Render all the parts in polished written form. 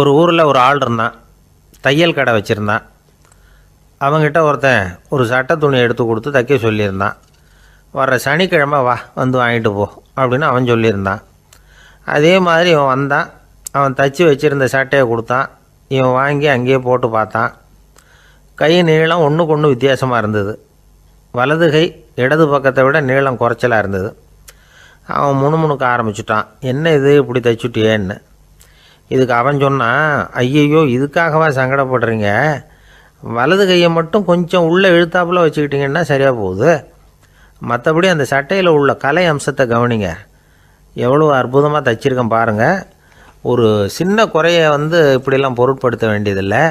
ஒரு ஊரில் ஒரு ஆள் இருந்தான். தையல் கடை வச்சுருந்தான். அவங்ககிட்ட ஒருத்தன் ஒரு சட்டை துணி எடுத்து கொடுத்து தைக்க சொல்லியிருந்தான். வர்ற சனிக்கிழமை வா வந்து வாங்கிட்டு போ அப்படின்னு அவன் சொல்லியிருந்தான். அதே மாதிரி இவன் வந்தான். அவன் தைச்சி வச்சுருந்த சட்டையை கொடுத்தான். இவன் வாங்கி அங்கேயே போட்டு பார்த்தான். கை நீளம் ஒன்றுக்கு ஒன்று வித்தியாசமாக இருந்தது. வலது கை இடது பக்கத்தை விட நீளம் குறைச்சலாக இருந்தது. அவன் முணுமுணுக்க ஆரம்பிச்சுட்டான். என்ன இது இப்படி தைச்சுட்டியேன்னு. இதுக்கு அவன் சொன்னான், ஐயையோ இதுக்காகவா சங்கடப்படுறீங்க, வலது கையை மட்டும் கொஞ்சம் உள்ளே இழுத்தாப்புல வச்சுக்கிட்டிங்கன்னா சரியாக போகுது. மற்றபடி அந்த சட்டையில் உள்ள கலை அம்சத்தை கவனிங்க, எவ்வளோ அற்புதமாக தைச்சிருக்கேன் பாருங்கள். ஒரு சின்ன குறையை இப்படிலாம் பொருட்படுத்த வேண்டியதில்லை.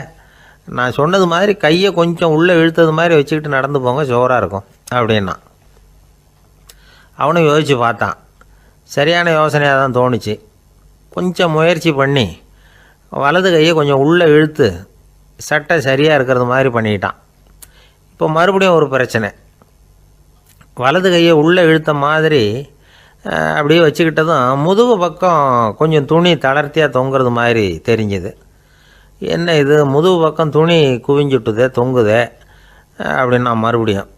நான் சொன்னது மாதிரி கையை கொஞ்சம் உள்ளே இழுத்தது மாதிரி வச்சுக்கிட்டு நடந்து போங்க, ஜோராக இருக்கும் அப்படின்னா. அவனும் யோசித்து பார்த்தான். சரியான யோசனையாக தான் தோணுச்சு. கொஞ்சம் முயற்சி பண்ணி வலது கையை கொஞ்சம் உள்ளே இழுத்து சட்டை சரியாக இருக்கிறது மாதிரி பண்ணிக்கிட்டான். இப்போ மறுபடியும் ஒரு பிரச்சனை. வலது கையை உள்ளே இழுத்த மாதிரி அப்படியே வச்சுக்கிட்டதும் முதுகு பக்கம் கொஞ்சம் துணி தளர்த்தியாக தொங்குறது மாதிரி தெரிஞ்சுது. என்ன இது முதுகு பக்கம் துணி குவிஞ்சுட்டுதே தொங்குதே அப்படின்னா மறுபடியும்,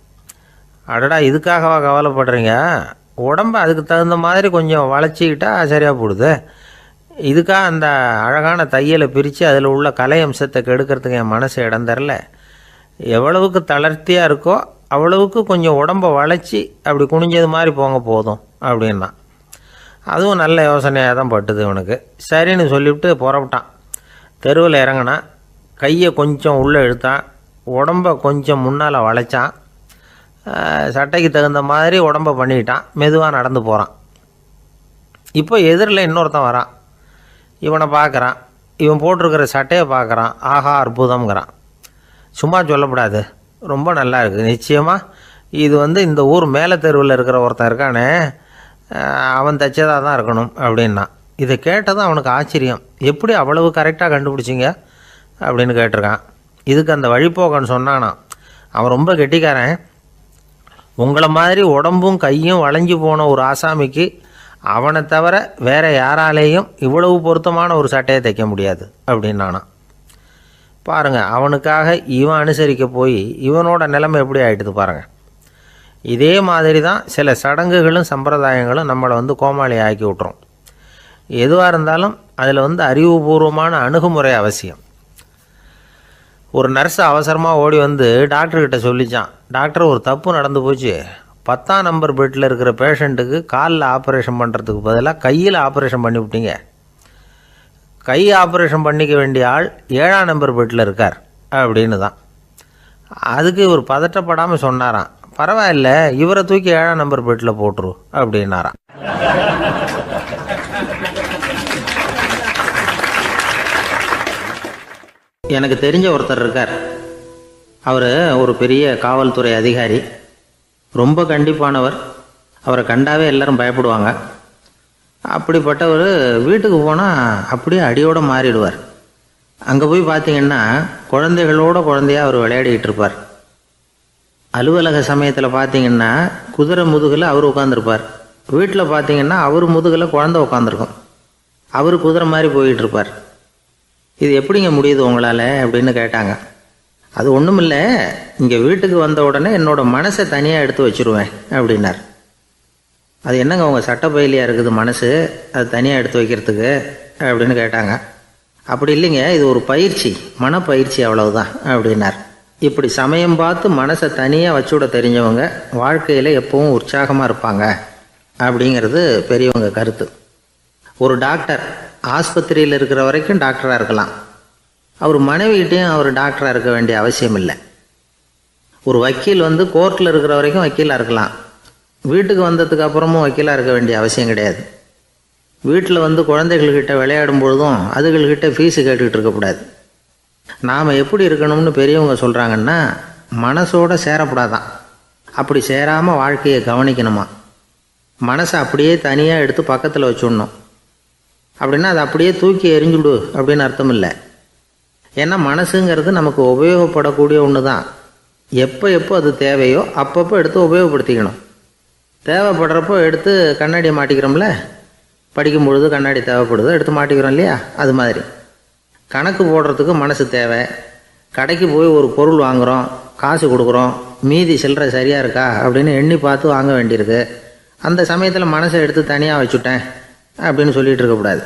அடடா இதுக்காகவா கவலைப்படுறீங்க, உடம்பை அதுக்கு தகுந்த மாதிரி கொஞ்சம் வளைச்சிக்கிட்டா சரியாக போடுது. இதுக்காக அந்த அழகான தையலை பிரித்து அதில் உள்ள கலை அம்சத்தை கெடுக்கிறதுக்கு என் மனசு இடம் தரல. எவ்வளவுக்கு தளர்த்தியாக இருக்கோ அவ்வளவுக்கு கொஞ்சம் உடம்பை வளைச்சி அப்படி குனிஞ்சது மாதிரி போங்க போதும் அப்படின்னா. அதுவும் நல்ல யோசனையாக தான் பட்டுது இவனுக்கு. சரின்னு சொல்லிவிட்டு புறப்பட்டான். தெருவில் இறங்கினான். கையை கொஞ்சம் உள்ளே இழுத்தான். உடம்பை கொஞ்சம் முன்னால் வளைச்சான். சட்டைக்கு தகுந்த மாதிரி உடம்பை பண்ணிக்கிட்டான். மெதுவாக நடந்து போகிறான். இப்போ எதிரில் இன்னொருத்தன் வரான். இவனை பார்க்குறான். இவன் போட்டிருக்கிற சட்டையை பார்க்குறான். ஆஹா அற்புதம்ங்கிறான். சும்மா சொல்லக்கூடாது, ரொம்ப நல்லா இருக்குது. நிச்சயமாக இது இந்த ஊர் மேலே தெருவில் இருக்கிற ஒருத்தன் இருக்கானே, அவன் தைச்சதாக தான் இருக்கணும் அப்படின்னா. இதை கேட்டதும் அவனுக்கு ஆச்சரியம். எப்படி அவ்வளவு கரெக்டாக கண்டுபிடிச்சிங்க அப்படின்னு கேட்டிருக்கான். இதுக்கு அந்த வழிபோக்கன்னு சொன்னானான், அவன் ரொம்ப கெட்டிக்காரன். உங்களை மாதிரி உடம்பும் கையும் வளைஞ்சு போன ஒரு ஆசாமிக்கு அவனை தவிர வேறு யாராலேயும் இவ்வளவு பொருத்தமான ஒரு சட்டையை தைக்க முடியாது அப்படின்னானான். பாருங்கள், அவனுக்காக இவன் அனுசரிக்க போய் இவனோட நிலைமை எப்படி ஆகிடுது பாருங்கள். இதே மாதிரி தான் சில சடங்குகளும் சம்பிரதாயங்களும் நம்மளை கோமாளி ஆக்கி விட்றோம். எதுவாக இருந்தாலும் அதில் அறிவுபூர்வமான அணுகுமுறை அவசியம். ஒரு நர்ஸ் அவசரமாக ஓடி டாக்டர்கிட்ட சொல்லிச்சான், டாக்டர் ஒரு தப்பு நடந்து போச்சு, 10ஆம் நம்பர் பெட்டில் இருக்கிற பேஷண்ட்டுக்கு காலில் ஆப்ரேஷன் பண்ணுறதுக்கு பதிலாக கையில் ஆப்ரேஷன் பண்ணிவிட்டீங்க. கை ஆப்ரேஷன் பண்ணிக்க வேண்டிய ஆள் 7ஆம் நம்பர் பெட்டில் இருக்கார் அப்படின்னு தான். அதுக்கு ஒரு பதட்டப்படாமல் சொன்னாராம், பரவாயில்ல இவரை தூக்கி 7ஆம் நம்பர் பெட்டில் போட்டுரு அப்படின்னாராம். எனக்கு தெரிஞ்ச ஒருத்தர் இருக்கார். அவர் ஒரு பெரிய காவல்துறை அதிகாரி, ரொம்ப கண்டிப்பானவர். அவரை கண்டாவே எல்லாரும் பயப்படுவாங்க. அப்படிப்பட்டவர் வீட்டுக்கு போனால் அப்படியே அடியோடு மாறிடுவார். அங்கே போய் பார்த்தீங்கன்னா குழந்தையாக அவர் விளையாடிக்கிட்டு இருப்பார். அலுவலக சமயத்தில் பார்த்தீங்கன்னா குதிரை முதுகில் அவர் உட்காந்துருப்பார். வீட்டில் பார்த்தீங்கன்னா அவர் முதுகில் குழந்தை உட்காந்துருக்கும். அவர் குதிரை மாதிரி போயிட்டு இருப்பார். இது எப்படிங்க முடியுது உங்களால் அப்படின்னு கேட்டாங்க. அது ஒன்றும் இல்லை, இங்கே வீட்டுக்கு வந்த உடனே என்னோடய மனசை தனியாக எடுத்து வச்சுருவேன் அப்படின்னார். அது என்னங்க உங்கள் சட்டப்பயிலியாக இருக்குது மனசு, அது தனியாக எடுத்து வைக்கிறதுக்கு அப்படின்னு கேட்டாங்க. அப்படி இல்லைங்க, இது ஒரு பயிற்சி, மனப்பயிற்சி, அவ்வளவுதான் அப்படின்னார். இப்படி சமயம் பார்த்து மனசை தனியாக வச்சுவிட தெரிஞ்சவங்க வாழ்க்கையில் எப்பவும் உற்சாகமாக இருப்பாங்க அப்படிங்கிறது பெரியவங்க கருத்து. ஒரு டாக்டர் ஆஸ்பத்திரியில் இருக்கிற வரைக்கும் டாக்டராக இருக்கலாம். அவர் மனைவிகிட்டையும் அவர் டாக்டராக இருக்க வேண்டிய அவசியம் இல்லை. ஒரு வக்கீல் கோர்ட்டில் இருக்கிற வரைக்கும் வக்கீலாக இருக்கலாம். வீட்டுக்கு வந்ததுக்கு அப்புறமும் வக்கீலாக இருக்க வேண்டிய அவசியம் கிடையாது. வீட்டில் குழந்தைகள்கிட்ட விளையாடும் பொழுதும் அதுகள்கிட்ட ஃபீஸு கேட்டுக்கிட்டு இருக்கக்கூடாது. நாம் எப்படி இருக்கணும்னு பெரியவங்க சொல்கிறாங்கன்னா, மனசோட சேரக்கூடாதான். அப்படி சேராமல் வாழ்க்கையை கவனிக்கணுமா. மனசை அப்படியே தனியாக எடுத்து பக்கத்தில் வச்சுடணும். அப்படின்னா அதை அப்படியே தூக்கி எறிஞ்சுடு அப்படின்னு அர்த்தம் இல்லை. ஏன்னா மனசுங்கிறது நமக்கு உபயோகப்படக்கூடிய ஒன்று தான். எப்போ அது தேவையோ அப்பப்போ எடுத்து உபயோகப்படுத்திக்கணும். தேவைப்படுறப்போ எடுத்து கண்ணாடியை மாட்டிக்கிறோம்ல, படிக்கும் பொழுது கண்ணாடி தேவைப்படுது, எடுத்து மாட்டிக்கிறோம் இல்லையா? அது மாதிரி கணக்கு போடுறதுக்கு மனசு தேவை. கடைக்கு போய் ஒரு பொருள் வாங்குகிறோம், காசு கொடுக்குறோம், மீதி சில்லறை சரியாக இருக்கா அப்படின்னு எண்ணி பார்த்து வாங்க வேண்டியிருக்கு. அந்த சமயத்தில் மனசை எடுத்து தனியாக வச்சுட்டேன் அப்படின்னு சொல்லிகிட்டு இருக்கக்கூடாது.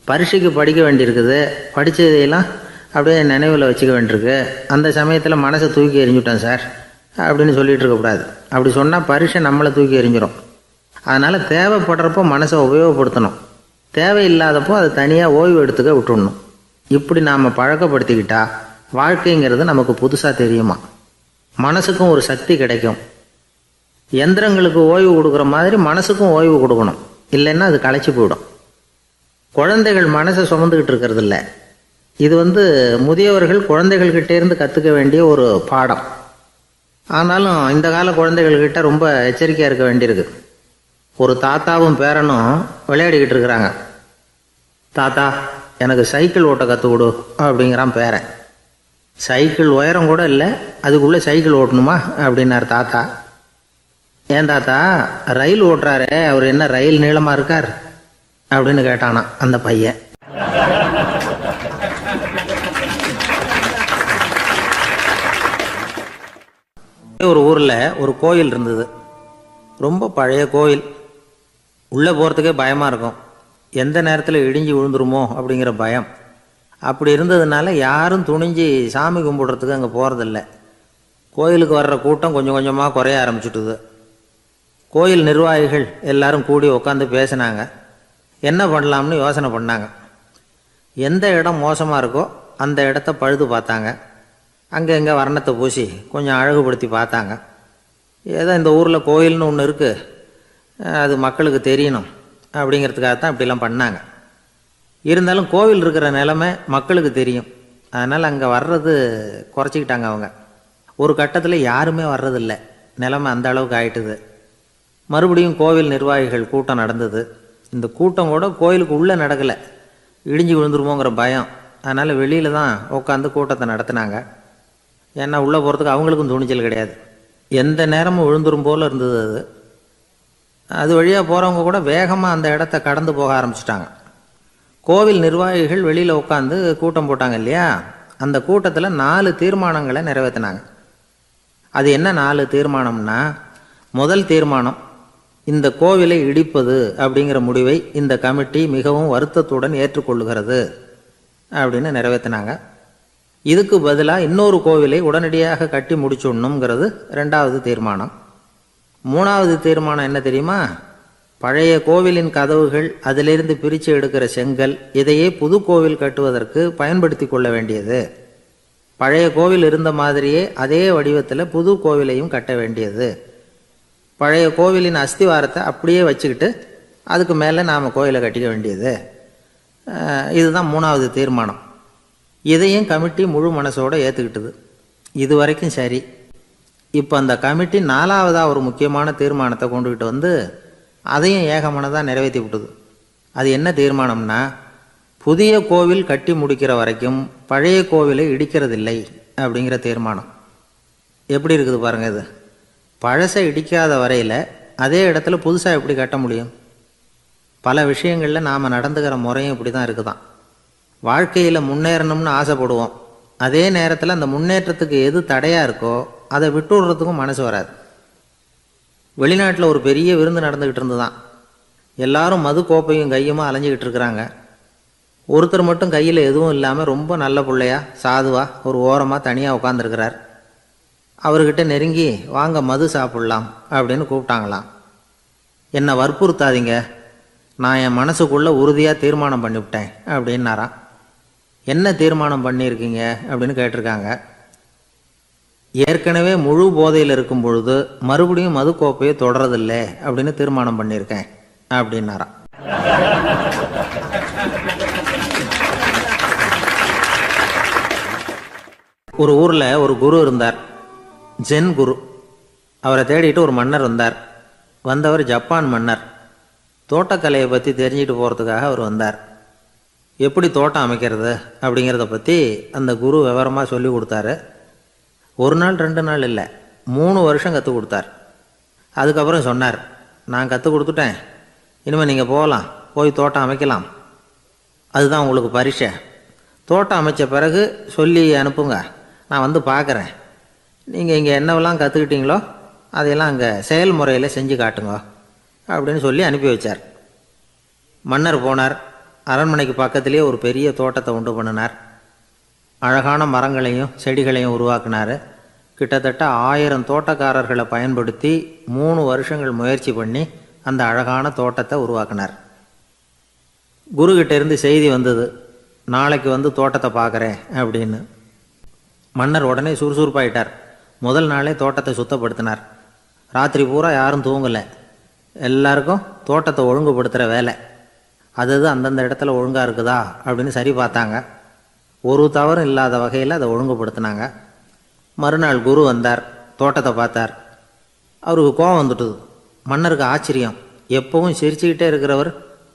பரீட்சைக்கு படிக்க வேண்டியிருக்குது, படித்ததையெல்லாம் அப்படியே நினைவில் வச்சுக்க வேண்டியிருக்கு. அந்த சமயத்தில் மனசை தூக்கி எறிஞ்சுட்டேன் சார் அப்படின்னு சொல்லிகிட்டு இருக்கக்கூடாது. அப்படி சொன்னால் பரீட்சை நம்மளை தூக்கி எறிஞ்சிடும். அதனால் தேவைப்படுறப்போ மனசை உபயோகப்படுத்தணும், தேவையில்லாதப்போ அதை தனியாக ஓய்வு எடுத்துக்க விட்டுடணும். இப்படி நாம் பழக்கப்படுத்திக்கிட்டா வாழ்க்கைங்கிறது நமக்கு புதுசாக தெரியுமா. மனசுக்கும் ஒரு சக்தி கிடைக்கும். எந்திரங்களுக்கு ஓய்வு கொடுக்குற மாதிரி மனசுக்கும் ஓய்வு கொடுக்கணும், இல்லைன்னா அது களைச்சி போயிடும். குழந்தைகள் மனசை சுமந்துக்கிட்டு இருக்கிறது இல்லை. இது முதியவர்கள் குழந்தைகள்கிட்டேருந்து கற்றுக்க வேண்டிய ஒரு பாடம். ஆனாலும் இந்த கால குழந்தைகள்கிட்ட ரொம்ப எச்சரிக்கையாக இருக்க வேண்டியிருக்கு. ஒரு தாத்தாவும் பேரனும் விளையாடிக்கிட்டு இருக்கிறாங்க. தாத்தா, எனக்கு சைக்கிள் ஓட்ட கற்றுக் கொடு அப்படிங்கிறான் பேரன். சைக்கிள் உயரம் கூட இல்லை, அதுக்குள்ளே சைக்கிள் ஓட்டணுமா அப்படின்னார் தாத்தா. ஏன் தாத்தா, ரயில் ஓட்டுறாரே, அவர் என்ன ரயில் நீளமாக இருக்கார் அப்படின்னு கேட்டானா அந்த பையன். ஒரு ஊரில் ஒரு கோயில் இருந்தது. ரொம்ப பழைய கோயில். உள்ளே போகிறதுக்கே பயமாக இருக்கும். எந்த நேரத்தில் இடிஞ்சு விழுந்துருமோ அப்படிங்கிற பயம். அப்படி இருந்ததுனால யாரும் துணிஞ்சு சாமி கும்பிடுறதுக்கு அங்கே போகிறதில்ல. கோயிலுக்கு வர்ற கூட்டம் கொஞ்சம் கொஞ்சமாக குறைய ஆரம்பிச்சுட்டுது. கோயில் நிர்வாகிகள் எல்லாரும் கூடி உட்காந்து பேசினாங்க. என்ன பண்ணலாம்னு யோசனை பண்ணாங்க. எந்த இடம் மோசமாக இருக்கோ அந்த இடத்த பழுது பார்த்தாங்க. அங்கே எங்கே வர்ணத்தை பூசி கொஞ்சம் அழகுபடுத்தி பார்த்தாங்க. ஏதோ இந்த ஊரில் கோயில்னு ஒன்று இருக்குது, அது மக்களுக்கு தெரியணும் அப்படிங்கிறதுக்காகத்தான் இப்படிலாம் பண்ணாங்க. இருந்தாலும் கோவில் இருக்கிற நிலைமை மக்களுக்கு தெரியும். அதனால் அங்கே வர்றது குறைச்சிக்கிட்டாங்க அவங்க. ஒரு கட்டத்தில் யாருமே வர்றதில்லை. நிலைமை அந்த அளவுக்கு ஆயிட்டுது. மறுபடியும் கோவில் நிர்வாகிகள் கூட்டம் நடந்தது. இந்த கூட்டம் கூட கோயிலுக்கு உள்ளே நடக்கலை, இடிஞ்சு விழுந்துருமோங்கிற பயம். அதனால் வெளியில் தான் உட்காந்து கூட்டத்தை நடத்தினாங்க. ஏன்னா உள்ளே போகிறதுக்கு அவங்களுக்கும் துணிச்சல் கிடையாது. எந்த நேரமும் விழுந்துரும் போல் இருந்தது அது. அது வழியாக போகிறவங்க கூட வேகமாக அந்த இடத்த கடந்து போக ஆரம்பிச்சிட்டாங்க. கோவில் நிர்வாகிகள் வெளியில் உட்காந்து கூட்டம் போட்டாங்க இல்லையா? அந்த கூட்டத்தில் 4 தீர்மானங்களை நிறைவேற்றினாங்க. அது என்ன 4 தீர்மானம்னா, முதல் தீர்மானம், இந்த கோவிலை இடிப்பது அப்படிங்கிற முடிவை இந்த கமிட்டி மிகவும் வருத்தத்துடன் ஏற்றுக்கொள்ளுகிறது அப்படின்னு நிறைவேற்றினாங்க. இதுக்கு பதிலாக இன்னொரு கோவிலை உடனடியாக கட்டி முடிச்சுடணுங்கிறது 2வது தீர்மானம். 3வது தீர்மானம் என்ன தெரியுமா? பழைய கோவிலின் கதவுகள், அதிலிருந்து பிரித்து எடுக்கிற செங்கல், இதையே புது கோவில் கட்டுவதற்கு பயன்படுத்தி கொள்ள வேண்டியது. பழைய கோவில் இருந்த மாதிரியே அதே வடிவத்தில் புது கோவிலையும் கட்ட வேண்டியது. பழைய கோவிலின் அஸ்திவாரத்தை அப்படியே வச்சுக்கிட்டு அதுக்கு மேலே நாம் கோயிலை கட்டிக்க வேண்டியது. இதுதான் 3வது தீர்மானம். இதையும் கமிட்டி முழு மனசோடு ஏற்றுக்கிட்டது. இது வரைக்கும் சரி. இப்போ அந்த கமிட்டி 4வதாக ஒரு முக்கியமான தீர்மானத்தை கொண்டுக்கிட்டு அதையும் ஏகமனதாக நிறைவேற்றி விட்டது. அது என்ன தீர்மானம்னா, புதிய கோவில் கட்டி முடிக்கிற வரைக்கும் பழைய கோவிலை இடிக்கிறதில்லை அப்படிங்கிற தீர்மானம். எப்படி இருக்குது பாருங்கள் இது. பழசை இடிக்காத வரையில் அதே இடத்துல புதுசாக எப்படி கட்ட முடியும்? பல விஷயங்களில் நாம் நடந்துக்கிற முறையும் இப்படி தான் இருக்குதான். வாழ்க்கையில் முன்னேறணும்னு ஆசைப்படுவோம். அதே நேரத்தில் அந்த முன்னேற்றத்துக்கு எது தடையாக இருக்கோ அதை விட்டு விடுறதுக்கும் மனசு வராது. வெளிநாட்டில் ஒரு பெரிய விருந்து நடந்துக்கிட்டு இருந்துதான். எல்லாரும் மது கோப்பையும் கையுமா அலைஞ்சிக்கிட்டு இருக்கிறாங்க. ஒருத்தர் மட்டும் கையில் எதுவும் இல்லாமல் ரொம்ப நல்ல பிள்ளையா சாதுவாக ஒரு ஓரமாக தனியாக உட்காந்துருக்கிறார். அவர்கிட்ட நெருங்கி வாங்க மது சாப்பிட்லாம் அப்படின்னு கூப்பிட்டாங்களாம். என்னை வற்புறுத்தாதீங்க, நான் என் மனசுக்குள்ளே உறுதியாக தீர்மானம் பண்ணிவிட்டேன் அப்படின்னாராம். என்ன தீர்மானம் பண்ணியிருக்கீங்க அப்படின்னு கேட்டிருக்காங்க. ஏற்கனவே முழு போதையில் இருக்கும் பொழுது மறுபடியும் மது கோப்பையை தொடரதில்லை அப்படின்னு தீர்மானம் பண்ணியிருக்கேன் அப்படின்னாராம். ஒரு ஊரில் ஒரு குரு இருந்தார், ஜென் குரு. அவரை தேடிட்டு ஒரு மன்னர் வந்தார். வந்தவர் ஜப்பான் மன்னர். தோட்டக்கலையை பற்றி தெரிஞ்சுட்டு போகிறதுக்காக அவர் வந்தார். எப்படி தோட்டம் அமைக்கிறது அப்படிங்கிறத பற்றி அந்த குரு விவரமாக சொல்லி கொடுத்தாரு. 1 நாள் 2 நாள் இல்லை, 3 வருஷம் கற்றுக் கொடுத்தார். அதுக்கப்புறம் சொன்னார், நான் கற்றுக் கொடுத்துட்டேன், இனிமேல் நீங்கள் போகலாம், போய் தோட்டம் அமைக்கலாம், அதுதான் உங்களுக்கு பரிசை. தோட்டம் அமைச்ச பிறகு சொல்லி அனுப்புங்க, நான் வந்து பார்க்குறேன். நீங்கள் இங்கே என்னவெல்லாம் கற்றுக்கிட்டீங்களோ அதையெல்லாம் அங்கே செயல்முறையில் செஞ்சு காட்டுங்க அப்படின்னு சொல்லி அனுப்பி வச்சார். மன்னர் போனார். அரண்மனைக்கு பக்கத்திலே ஒரு பெரிய தோட்டத்தை உண்டு பண்ணினார். அழகான மரங்களையும் செடிகளையும் உருவாக்கினார். கிட்டத்தட்ட 1000 தோட்டக்காரர்களை பயன்படுத்தி 3 வருஷங்கள் முயற்சி பண்ணி அந்த அழகான தோட்டத்தை உருவாக்கினார். குருக்கிட்ட இருந்து செய்தி வந்தது, நாளைக்கு வந்து தோட்டத்தை பார்க்குறேன் அப்படின்னு. மன்னர் உடனே சுறுசுறுப்பாயிட்டார். முதல் நாளே தோட்டத்தை சுத்தப்படுத்தினார். ராத்திரி பூரா யாரும் தூங்கலை. எல்லாருக்கும் தோட்டத்தை ஒழுங்குபடுத்துகிற வேலை. அது அந்தந்த இடத்துல ஒழுங்காக இருக்குதா அப்படின்னு சரி பார்த்தாங்க. ஒரு தவறும் இல்லாத வகையில் அதை ஒழுங்குபடுத்தினாங்க. மறுநாள் குரு வந்தார், தோட்டத்தை பார்த்தார். அவருக்கு கோபம் வந்துட்டுது. மன்னருக்கு ஆச்சரியம், எப்பவும் சிரிச்சுக்கிட்டே இருக்கிறவர்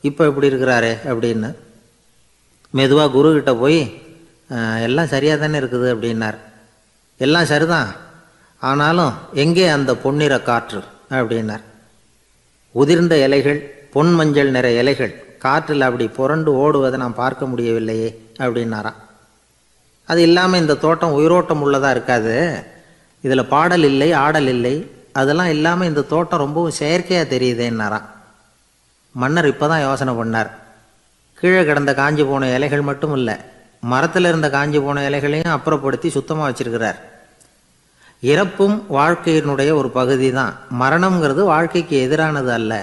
இப்போ இப்படி இருக்கிறாரே அப்படின்னு. மெதுவாக குருக்கிட்ட போய் எல்லாம் சரியாக தானே இருக்குது அப்படின்னார். எல்லாம் சரிதான், ஆனாலும் எங்கே அந்த பொன்னிற காற்று அப்படின்னார். உதிர்ந்த இலைகள், பொன் மஞ்சள் நிற இலைகள் காற்றில் அப்படி புரண்டு ஓடுவதை நான் பார்க்க முடியவில்லையே அப்படின்னாராம். அது இல்லாமல் இந்த தோட்டம் உயிரோட்டம் உள்ளதாக இருக்காது, இதில் பாடல் இல்லை, ஆடல் இல்லை, அதெல்லாம் இல்லாமல் இந்த தோட்டம் ரொம்பவும் செயற்கையாக தெரியுதேன்னாராம். மன்னர் இப்போ தான் யோசனை பண்ணார். கீழே கிடந்த காஞ்சி போன இலைகள் மட்டும் இல்லை, மரத்தில் இருந்த காஞ்சி போன இலைகளையும் அப்புறப்படுத்தி சுத்தமாக வச்சிருக்கிறார். இறப்பும் வாழ்க்கையினுடைய ஒரு பகுதி தான். மரணம்ங்கிறது வாழ்க்கைக்கு எதிரானது அல்ல,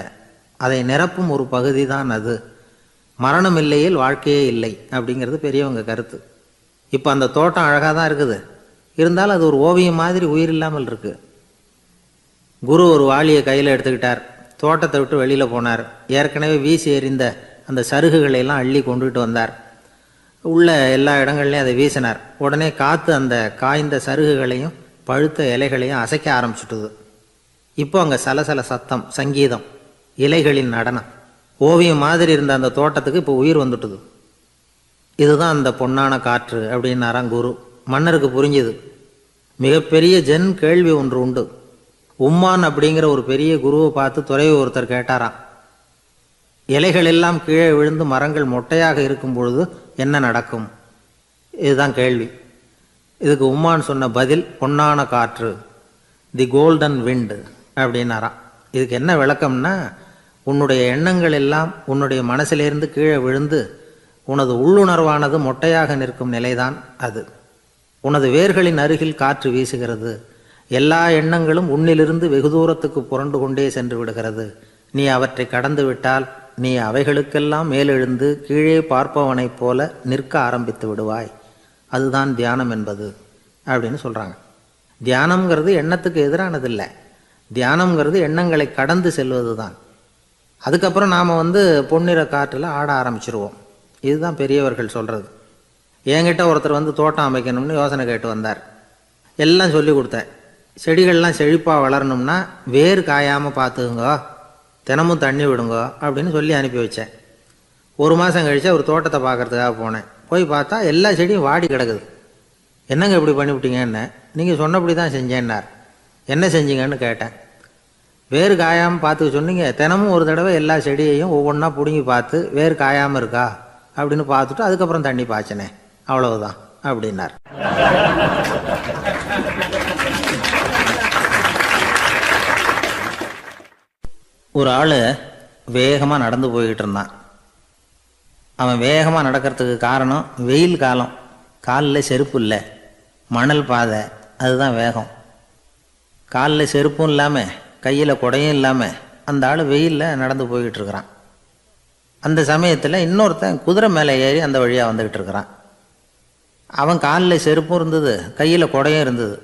அதை நிரப்பும் ஒரு பகுதி தான் அது. மரணம் இல்லையில் வாழ்க்கையே இல்லை அப்படிங்கிறது பெரியவங்க கருத்து. இப்போ அந்த தோட்டம் அழகாக தான் இருக்குது, இருந்தாலும் அது ஒரு ஓவியம் மாதிரி உயிர் இல்லாமல் இருக்குது. குரு ஒரு வாளியை கையில் எடுத்துக்கிட்டார். தோட்டத்தை விட்டு வெளியில் போனார். ஏற்கனவே வீசி எறிந்த அந்த சருகுகளையெல்லாம் அள்ளி கொண்டுகிட்டு வந்தார். உள்ள எல்லா இடங்கள்லையும் அதை வீசினார். உடனே காற்று அந்த காய்ந்த சருகுகளையும் பழுத்த இலைகளையும் அசைக்க ஆரம்பிச்சுட்டுது. இப்போ அங்கே சலசல சத்தம், சங்கீதம், இலைகளின் நடனம், ஓவியம் மாதிரி இருந்த அந்த தோட்டத்துக்கு இப்போ உயிர் வந்துட்டுது. இதுதான் அந்த பொன்னான காற்று அப்படின்னாராம் குரு. மன்னருக்கு புரிஞ்சுது. மிகப்பெரிய ஜென் கேள்வி ஒன்று உண்டு. உம்மான் அப்படிங்கிற ஒரு பெரிய குருவை பார்த்து துறவி ஒருத்தர் கேட்டாராம், இலைகள் எல்லாம் கீழே விழுந்து மரங்கள் மொட்டையாக இருக்கும் பொழுது என்ன நடக்கும்? இதுதான் கேள்வி. இதுக்கு உம்மான் சொன்ன பதில் பொன்னான காற்று, தி கோல்டன் விண்ட் அப்படின்னாராம். இதுக்கு என்ன விளக்கம்னா, உன்னுடைய எண்ணங்கள் எல்லாம் உன்னுடைய மனசிலிருந்து கீழே விழுந்து உனது உள்ளுணர்வானது மொட்டையாக நிற்கும் நிலைதான் அது. உனது வேர்களின் அருகில் காற்று வீசுகிறது. எல்லா எண்ணங்களும் உன்னிலிருந்து வெகு தூரத்துக்கு புரண்டு கொண்டே சென்று விடுகிறது. நீ அவற்றை கடந்து விட்டால் நீ அவைகளுக்கெல்லாம் மேலெழுந்து கீழே பார்ப்பவனைப் போல நிற்க ஆரம்பித்து விடுவாய். அதுதான் தியானம் என்பது அப்படின்னு சொல்கிறாங்க. தியானம்ங்கிறது எண்ணத்துக்கு எதிரானதில்லை. தியானம்ங்கிறது எண்ணங்களை கடந்து செல்வது தான். அதுக்கப்புறம் நாம் பொன்னிற காற்றில் ஆட ஆரம்பிச்சிருவோம். இதுதான் பெரியவர்கள் சொல்கிறது. என்கிட்ட ஒருத்தர் தோட்டம் அமைக்கணும்னு யோசனை கேட்டு வந்தார். எல்லாம் சொல்லி கொடுத்தேன். செடிகள்லாம் செழிப்பாக வளரணும்னா வேர் காயாமல் பார்த்துக்குங்க, தினமும் தண்ணி விடுங்க அப்படின்னு சொல்லி அனுப்பி வச்சேன். 1 மாதம் கழித்து ஒரு தோட்டத்தை பார்க்குறதுக்காக போனேன். போய் பார்த்தா எல்லா செடியும் வாடி கிடக்குது. என்னங்க இப்படி பண்ணிவிட்டீங்கன்னு. நீங்கள் சொன்னபடி தான் செஞ்சேன்னார். என்ன செஞ்சீங்கன்னு கேட்டேன். வேர் காயாமல் பார்த்துக்க சொன்னீங்க, தினமும் ஒரு தடவை எல்லா செடியையும் ஒவ்வொன்றா பிடுங்கி பார்த்து வேர் காயாமல் இருக்கா அப்படின்னு பார்த்துட்டு அதுக்கப்புறம் தண்ணி பாய்ச்சனே, அவ்வளவுதான் அப்படின்னார். ஒரு ஆள் வேகமாக நடந்து போய்கிட்டு இருந்தான். அவன் வேகமாக நடக்கிறதுக்கு காரணம் வெயில் காலம், காலில் செருப்பு இல்லை, மணல் பாதை, அதுதான் வேகம். காலில் செருப்பும் இல்லாமல் கையில் குடையும் இல்லாமல் அந்த ஆள் வெயிலில் நடந்து போய்கிட்டு இருக்கிறான். அந்த சமயத்தில் இன்னொருத்தன் குதிரை மேலே ஏறி அந்த வழியாக வந்துக்கிட்டு இருக்கிறான். அவன் காலில் செருப்பும் இருந்தது, கையில் குடையும் இருந்தது.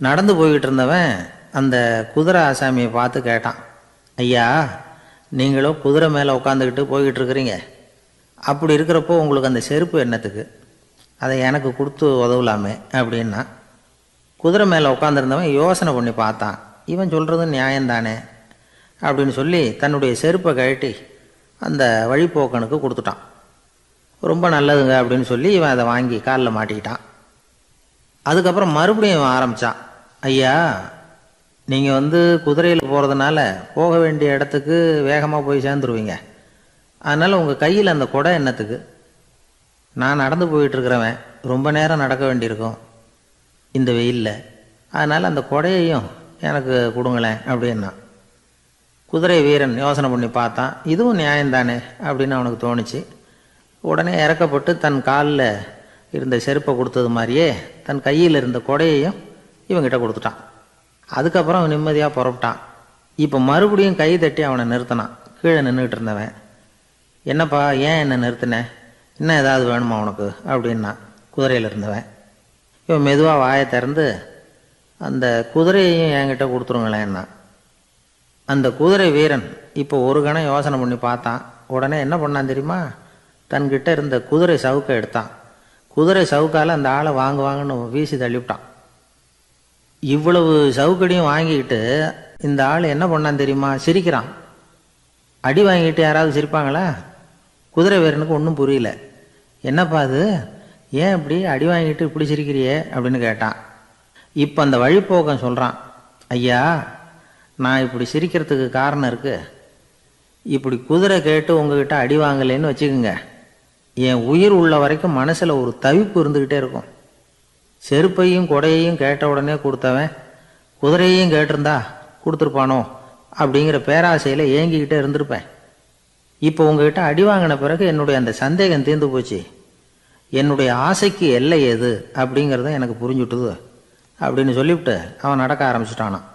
நடந்து போய்கிட்டு இருந்தவன் அந்த குதிரை ஆசாமியை பார்த்து கேட்டான், ஐயா, நீங்களும் குதிரை மேலே உட்காந்துக்கிட்டு போய்கிட்டு இருக்கிறீங்க, அப்படி இருக்கிறப்போ உங்களுக்கு அந்த செருப்பு என்னத்துக்கு? அதை எனக்கு கொடுத்து உதவலாமே அப்படின்னா. குதிரை மேலே உட்காந்துருந்தவன் யோசனை பண்ணி பார்த்தான். இவன் சொல்கிறது நியாயம்தானே அப்படின்னு சொல்லி தன்னுடைய செருப்பை கழட்டி அந்த வழிப்போக்கனுக்கு கொடுத்துட்டான். ரொம்ப நல்லதுங்க அப்படின்னு சொல்லி இவன் அதை வாங்கி காலில் மாட்டிக்கிட்டான். அதுக்கப்புறம் மறுபடியும் இவன் ஆரம்பித்தான், ஐயா, நீங்கள் குதிரையில் போகிறதுனால போக வேண்டிய இடத்துக்கு வேகமாக போய் சேர்ந்துருவீங்க. அதனால் உங்கள் கையில் அந்த குடை என்னத்துக்கு? நான் நடந்து போயிட்டுருக்கிறவன், ரொம்ப நேரம் நடக்க வேண்டியிருக்கும் இந்த வெயிலில். அதனால் அந்த குடையையும் எனக்கு கொடுங்களேன் அப்படின்னா. குதிரை வீரன் யோசனை பண்ணி பார்த்தான். இதுவும் நியாயம்தானே அப்படின்னு அவனுக்கு தோணுச்சு. உடனே இறக்கப்பட்டு தன் காலில் இருந்த செருப்பை கொடுத்தது மாதிரியே தன் கையில் இருந்த கொடையையும் இவங்கிட்ட கொடுத்துட்டான். அதுக்கப்புறம் அவன் நிம்மதியாக புறப்பட்டான். இப்போ மறுபடியும் கை தட்டி அவனை நிறுத்தினான். கீழே நின்றுக்கிட்டு இருந்தவன், என்னப்பா ஏன் என்னை நிறுத்தினேன், இன்னும் ஏதாவது வேணுமா உனக்கு அப்படின்னா குதிரையில் இருந்தவன். இவன் மெதுவாக வாயை திறந்து அந்த குதிரையையும் என்கிட்ட கொடுத்துருங்களேன்னா. அந்த குதிரை வீரன் இப்போ ஒரு கணம் யோசனை பண்ணி பார்த்தான். உடனே என்ன பண்ணான் தெரியுமா? தன்கிட்ட இருந்த குதிரை சவுக்கை எடுத்தான். குதிரை சவுக்கால் அந்த ஆளை வாங்குன்னு வீசி தள்ளிவிட்டான். இவ்வளவு சவுக்கடியும் வாங்கிக்கிட்டு இந்த ஆள் என்ன பண்ணான் தெரியுமா? சிரிக்கிறான். அடி வாங்கிட்டு யாராவது சிரிப்பாங்களா? குதிரை வீரனுக்கு ஒன்றும் புரியல. என்னப்பா அது, ஏன் இப்படி அடி வாங்கிட்டு இப்படி சிரிக்கிறியே அப்படின்னு கேட்டான். இப்போ அந்த வழிப்போக்கன் சொல்கிறான், ஐயா நான் இப்படி சிரிக்கிறதுக்கு காரணம் இருக்குது. இப்படி குதிரை கேட்டு உங்ககிட்ட அடி வாங்கலைன்னு வச்சுக்கோங்க, என் உயிர் உள்ள வரைக்கும் மனசில் ஒரு தவிப்பு இருந்துக்கிட்டே இருக்கும். செருப்பையும் கொடையையும் கேட்ட உடனே கொடுத்தவன் குதிரையையும் கேட்டிருந்தா கொடுத்துருப்பானோ அப்படிங்கிற பேராசையில் ஏங்கிக்கிட்டே இருந்திருப்பேன். இப்போ உங்ககிட்ட அடி வாங்கின பிறகு என்னுடைய அந்த சந்தேகம் தீர்ந்து போச்சு. என்னுடைய ஆசைக்கு எல்லை எது அப்படிங்கிறத எனக்கு புரிஞ்சுட்டுது அப்படின்னு சொல்லிவிட்டு அவன் நடக்க ஆரம்பிச்சிட்டானான்.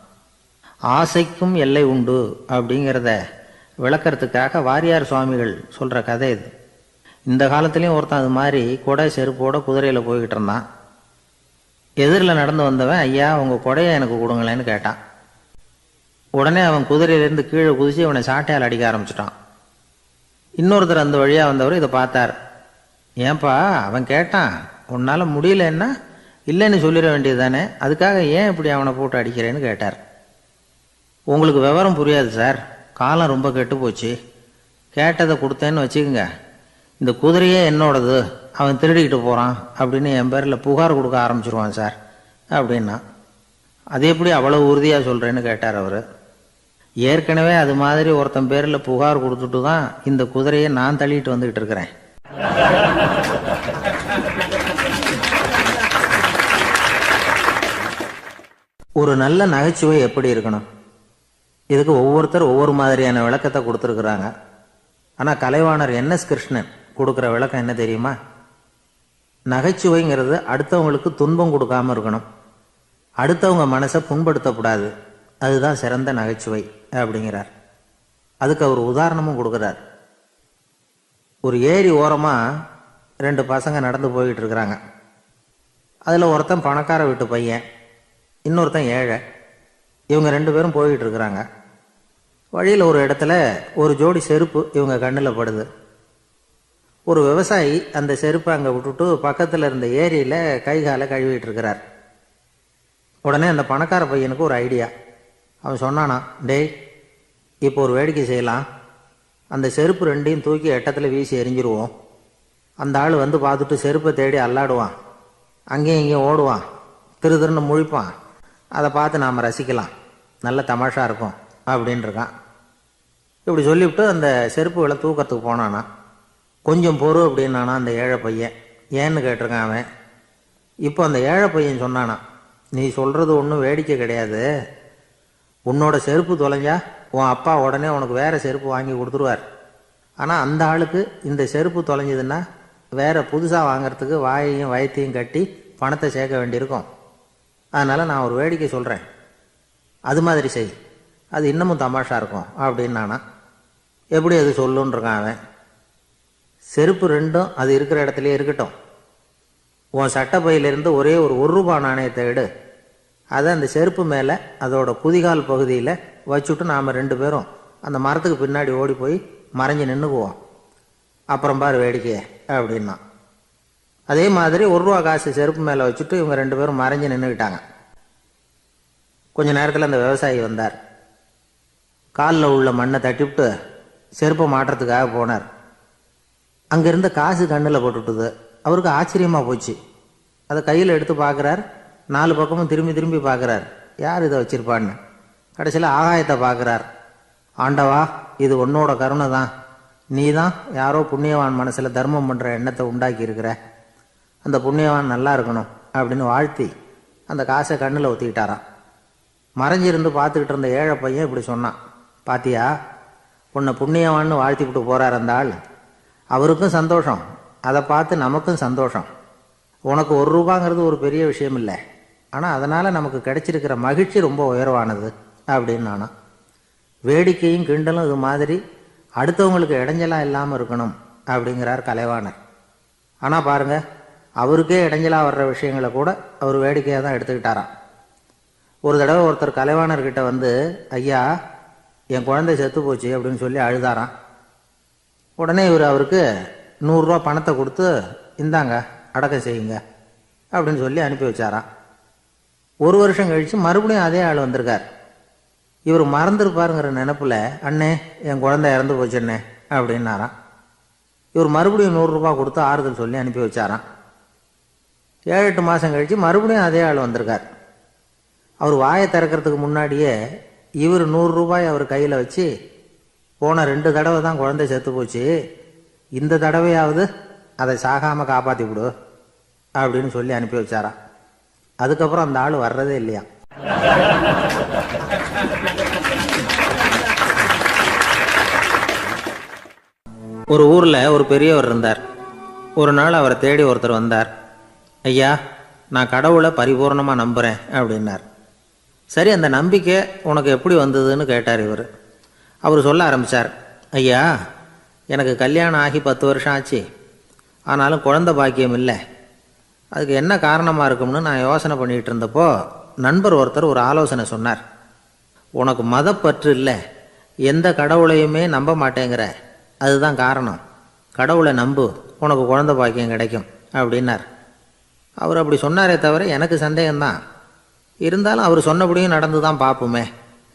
ஆசைக்கும் எல்லை உண்டு அப்படிங்கிறத விளக்கறதுக்காக வாரியார் சுவாமிகள் சொல்கிற கதை இது. இந்த காலத்துலேயும் ஒருத்தன் அது மாதிரி கொடை செருப்போட குதிரையில் போய்கிட்டு இருந்தான். எதிரில் நடந்து வந்தவன், ஐயா உங்கள் கொடையை எனக்கு கொடுங்களேன்னு கேட்டான். உடனே அவன் குதிரையிலேருந்து கீழே குதித்து அவனை சாட்டையால் அடிக்க ஆரம்பிச்சிட்டான். இன்னொருத்தர் அந்த வழியாக வந்தவர் இதை பார்த்தார். ஏன்பா அவன் கேட்டான், உன்னால் முடியலன்னா இல்லைன்னு சொல்லிட வேண்டியது தானே, அதுக்காக ஏன் இப்படி அவனை போட்டு அடிக்கிறேன்னு கேட்டார். உங்களுக்கு விவரம் புரியாது சார், காலம் ரொம்ப கெட்டு போச்சு. கேட்டதை கொடுத்தேன்னு வச்சுக்கோங்க, இந்த குதிரையே என்னோடது, அவன் திருடிக்கிட்டு போகிறான் அப்படின்னு என் பேரில் புகார் கொடுக்க ஆரம்பிச்சிருவான் சார் அப்படின்னா. அது எப்படி அவ்வளோ உறுதியாக சொல்கிறேன்னு கேட்டார் அவர். ஏற்கனவே அது மாதிரி ஒருத்தன் பேரில் புகார் கொடுத்துட்டு தான் இந்த குதிரையை நான் தள்ளிட்டு வந்துக்கிட்டு இருக்கிறேன். ஒரு நல்ல நகைச்சுவை எப்படி இருக்கணும், இதுக்கு ஒவ்வொருத்தர் ஒவ்வொரு மாதிரியான விளக்கத்தை கொடுத்துருக்குறாங்க. ஆனால் கலைவாணர் NS கிருஷ்ணன் கொடுக்குற விளக்கம் என்ன தெரியுமா? நகைச்சுவைங்கிறது அடுத்தவங்களுக்கு துன்பம் கொடுக்காம இருக்கணும், அடுத்தவங்க மனசை புண்படுத்தக்கூடாது, அதுதான் சிறந்த நகைச்சுவை அப்படிங்கிறார். அதுக்கு அவர் உதாரணமும் கொடுக்குறார். ஒரு ஏரி ஓரமாக 2 பசங்க நடந்து போய்கிட்டு இருக்கிறாங்க. அதில் ஒருத்தன் பணக்கார வீட்டு பையன், இன்னொருத்தன் ஏழை. இவங்க 2 பேரும் போய்கிட்டு இருக்கிறாங்க. வழியில் ஒரு இடத்துல ஒரு ஜோடி செருப்பு இவங்க கண்ணில் படுது. ஒரு விவசாயி அந்த செருப்பை அங்கே விட்டுட்டு பக்கத்தில் இருந்த ஏரியில் கை காலை கழுவிட்டு இருக்கிறார். உடனே அந்த பணக்கார பையனுக்கு ஒரு ஐடியா. அவன் சொன்னானா, டேய் இப்போ ஒரு வேடிக்கை செய்யலாம், அந்த செருப்பு 2ஐயும் தூக்கி எட்டத்தில் வீசி எரிஞ்சிருவோம். அந்த ஆள் வந்து பார்த்துட்டு செருப்பை தேடி அல்லாடுவான், அங்கேயும் இங்கேயும் ஓடுவான், திருன்னு முழிப்பான். அதை பார்த்து நாம் ரசிக்கலாம், நல்ல தமாஷா இருக்கும் அப்படின்ட்டுருக்கான். இப்படி சொல்லிவிட்டு அந்த செருப்புகளை தூக்கிறதுக்கு போனானா. கொஞ்சம் பொறு அப்படின்னானா அந்த ஏழை பையன். ஏன்னு கேட்டிருக்கான் அவன். இப்போ அந்த ஏழை பையன் சொன்னானா, நீ சொல்கிறது ஒன்றும் வேடிக்கை கிடையாது, உன்னோட செருப்பு தொலைஞ்சா உன் அப்பா உடனே உனக்கு வேறு செருப்பு வாங்கி கொடுத்துருவார். ஆனால் அந்த ஆளுக்கு இந்த செருப்பு தொலைஞ்சதுன்னா வேறு புதுசாக வாங்கிறதுக்கு வாயையும் வயத்தையும் கட்டி பணத்தை சேர்க்க வேண்டியிருக்கும். அதனால் நான் ஒரு வேடிக்கை சொல்கிறேன், அது மாதிரி செய், அது இன்னமும் தமாஷா இருக்கும் அப்படின்னானா. எப்படி அது சொல்லுன்றிருக்கான் அவன். செருப்பு 2ம் அது இருக்கிற இடத்துலையே இருக்கட்டும், உன் சட்டப்பையிலிருந்து ஒரே ஒரு ரூபா நாணயத்தை எடு, அதை அந்த செருப்பு மேலே அதோட குதிகால் பகுதியில் வச்சுட்டு நாம் 2 பேரும் அந்த மரத்துக்கு பின்னாடி ஓடி போய் மறைஞ்சு நின்றுக்குவோம், அப்புறம் பாரு வேடிக்கையே அப்படின்னா. அதே மாதிரி ரூபா காசு செருப்பு மேலே வச்சுட்டு இவங்க 2 பேரும் மறைஞ்சு நின்றுக்கிட்டாங்க. கொஞ்ச நேரத்தில் அந்த விவசாயி வந்தார். காலில் உள்ள மண்ணை தட்டிவிட்டு செருப்பை மாட்டுறதுக்காக போனார். அங்கேருந்த காசு கண்ணில் போட்டுட்டுது. அவருக்கு ஆச்சரியமாக போச்சு. அதை கையில் எடுத்து பார்க்குறார். 4 பக்கமும் திரும்பி திரும்பி பார்க்குறார், யார் இதை வச்சிருப்பான்னு. கடைசியில் ஆகாயத்தை பார்க்குறார். ஆண்டவா, இது உன்னோட கருணை தான். நீ தான் யாரோ புண்ணியவான் மனசில் தர்மம் பண்ணுற எண்ணத்தை உண்டாக்கி இருக்கிற. அந்த புண்ணியவான் நல்லா இருக்கணும் அப்படின்னு வாழ்த்தி அந்த காசை கண்ணில் ஒத்திக்கிட்டாராம். மறைஞ்சிருந்து பார்த்துக்கிட்டு இருந்த ஏழை பையன் இப்படி சொன்னான், பாத்தியா, உன்னை புண்ணியவான்னு வாழ்த்திக்கிட்டு போகிறார் அந்த ஆள். அவருக்கும் சந்தோஷம், அதை பார்த்து நமக்கும் சந்தோஷம். உனக்கு 1 ரூபாங்கிறது ஒரு பெரிய விஷயம் இல்லை, ஆனால் அதனால் நமக்கு கிடைச்சிருக்கிற மகிழ்ச்சி ரொம்ப உயர்வானது அப்படின்னு நானா. வேடிக்கையும் கிண்டலும் இது மாதிரி அடுத்தவங்களுக்கு இடைஞ்சலாக இல்லாமல் இருக்கணும் அப்படிங்கிறார் கலைவாணர். ஆனால் பாருங்கள், அவருக்கே இடைஞ்சலாக வர்ற விஷயங்களை கூட அவர் வேடிக்கையாக தான் எடுத்துக்கிட்டாராம். ஒரு தடவை ஒருத்தர் கலைவாணர்கிட்ட வந்து, ஐயா, என் குழந்தை செத்து போச்சு அப்படின்னு சொல்லி அழுதாராம். உடனே இவர் அவருக்கு 100 ரூபா பணத்தை கொடுத்து, இந்தாங்க அடக்கம் செய்யுங்க அப்படின்னு சொல்லி அனுப்பி வச்சாராம். 1 வருஷம் கழித்து மறுபடியும் அதே ஆள் வந்திருக்கார். இவர் மறந்துருப்பாருங்கிற நினப்பில், அண்ணே, என் குழந்தை இறந்து போச்சுண்ணே அப்படின்னாராம். இவர் மறுபடியும் 100 ரூபா கொடுத்து ஆறுதல் சொல்லி அனுப்பி வச்சாராம். 7-8 மாதம் கழித்து மறுபடியும் அதே ஆள் வந்திருக்கார். அவர் வாயை திறக்கிறதுக்கு முன்னாடியே இவர் 100 ரூபாய் அவர் கையில் வச்சு, போன 2 தடவை தான் குழந்தை செத்து போச்சு, இந்த தடவையாவது அதை சாகாமல் காப்பாற்றி விடு அப்படின்னு சொல்லி அனுப்பி வச்சாராம். அதுக்கப்புறம் அந்த ஆள் வர்றதே இல்லையா. ஒரு ஊரில் ஒரு பெரியவர் இருந்தார். ஒரு நாள் அவரை தேடி ஒருத்தர் வந்தார். ஐயா, நான் கடவுளை பரிபூர்ணமாக நம்புகிறேன் அப்படின்னார். சரி, அந்த நம்பிக்கை உனக்கு எப்படி வந்ததுன்னு கேட்டார் இவர். அவர் சொல்ல ஆரம்பித்தார். ஐயா, எனக்கு கல்யாணம் ஆகி 10 வருஷம் ஆச்சு, ஆனாலும் குழந்தை பாக்கியம் இல்லை. அதுக்கு என்ன காரணமாக இருக்கும்னு நான் யோசனை பண்ணிகிட்டு இருந்தப்போ நண்பர் ஒருத்தர் ஒரு ஆலோசனை சொன்னார். உனக்கு மதப்பற்று இல்லை, எந்த கடவுளையுமே நம்ப மாட்டேங்கிற, அதுதான் காரணம். கடவுளை நம்பு, உனக்கு குழந்தை பாக்கியம் கிடைக்கும் அப்படின்னார். அவர் அப்படி சொன்னாரே தவிர எனக்கு சந்தேகம்தான். இருந்தாலும் அவர் சொன்னபடியும் நடந்து தான் பார்ப்போமே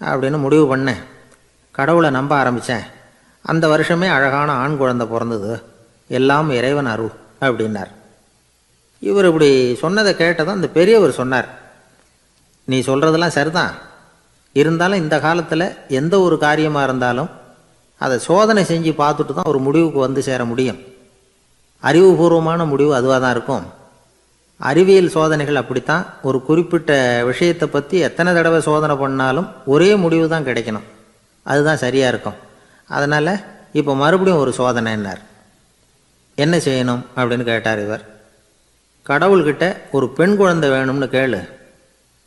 அப்படின்னு முடிவு பண்ணேன். கடவுளை நம்ப ஆரம்பித்தேன். அந்த வருஷமே அழகான ஆண் குழந்தை பிறந்தது. எல்லாம் இறைவன் அருள் அப்படின்னார். இவர் இப்படி சொன்னதை கேட்டதும் அந்த பெரியவர் சொன்னார், நீ சொல்கிறதெல்லாம் சரிதான், இருந்தாலும் இந்த காலத்தில் எந்த ஒரு காரியமாக இருந்தாலும் அதை சோதனை செஞ்சு பார்த்துட்டு தான் ஒரு முடிவுக்கு வந்து சேர முடியும். அறிவுபூர்வமான முடிவு அதுவாக தான் இருக்கும். அறிவியல் சோதனைகள் அப்படித்தான். ஒரு குறிப்பிட்ட விஷயத்தை பற்றி எத்தனை தடவை சோதனை பண்ணாலும் ஒரே முடிவு தான் கிடைக்கணும், அதுதான் சரியாக இருக்கும். அதனால் இப்போ மறுபடியும் ஒரு சோதனைன்னார். என்ன செய்யணும் அப்படின்னு கேட்டார் இவர். கடவுள்கிட்ட ஒரு பெண் குழந்தை வேணும்னு கேளு.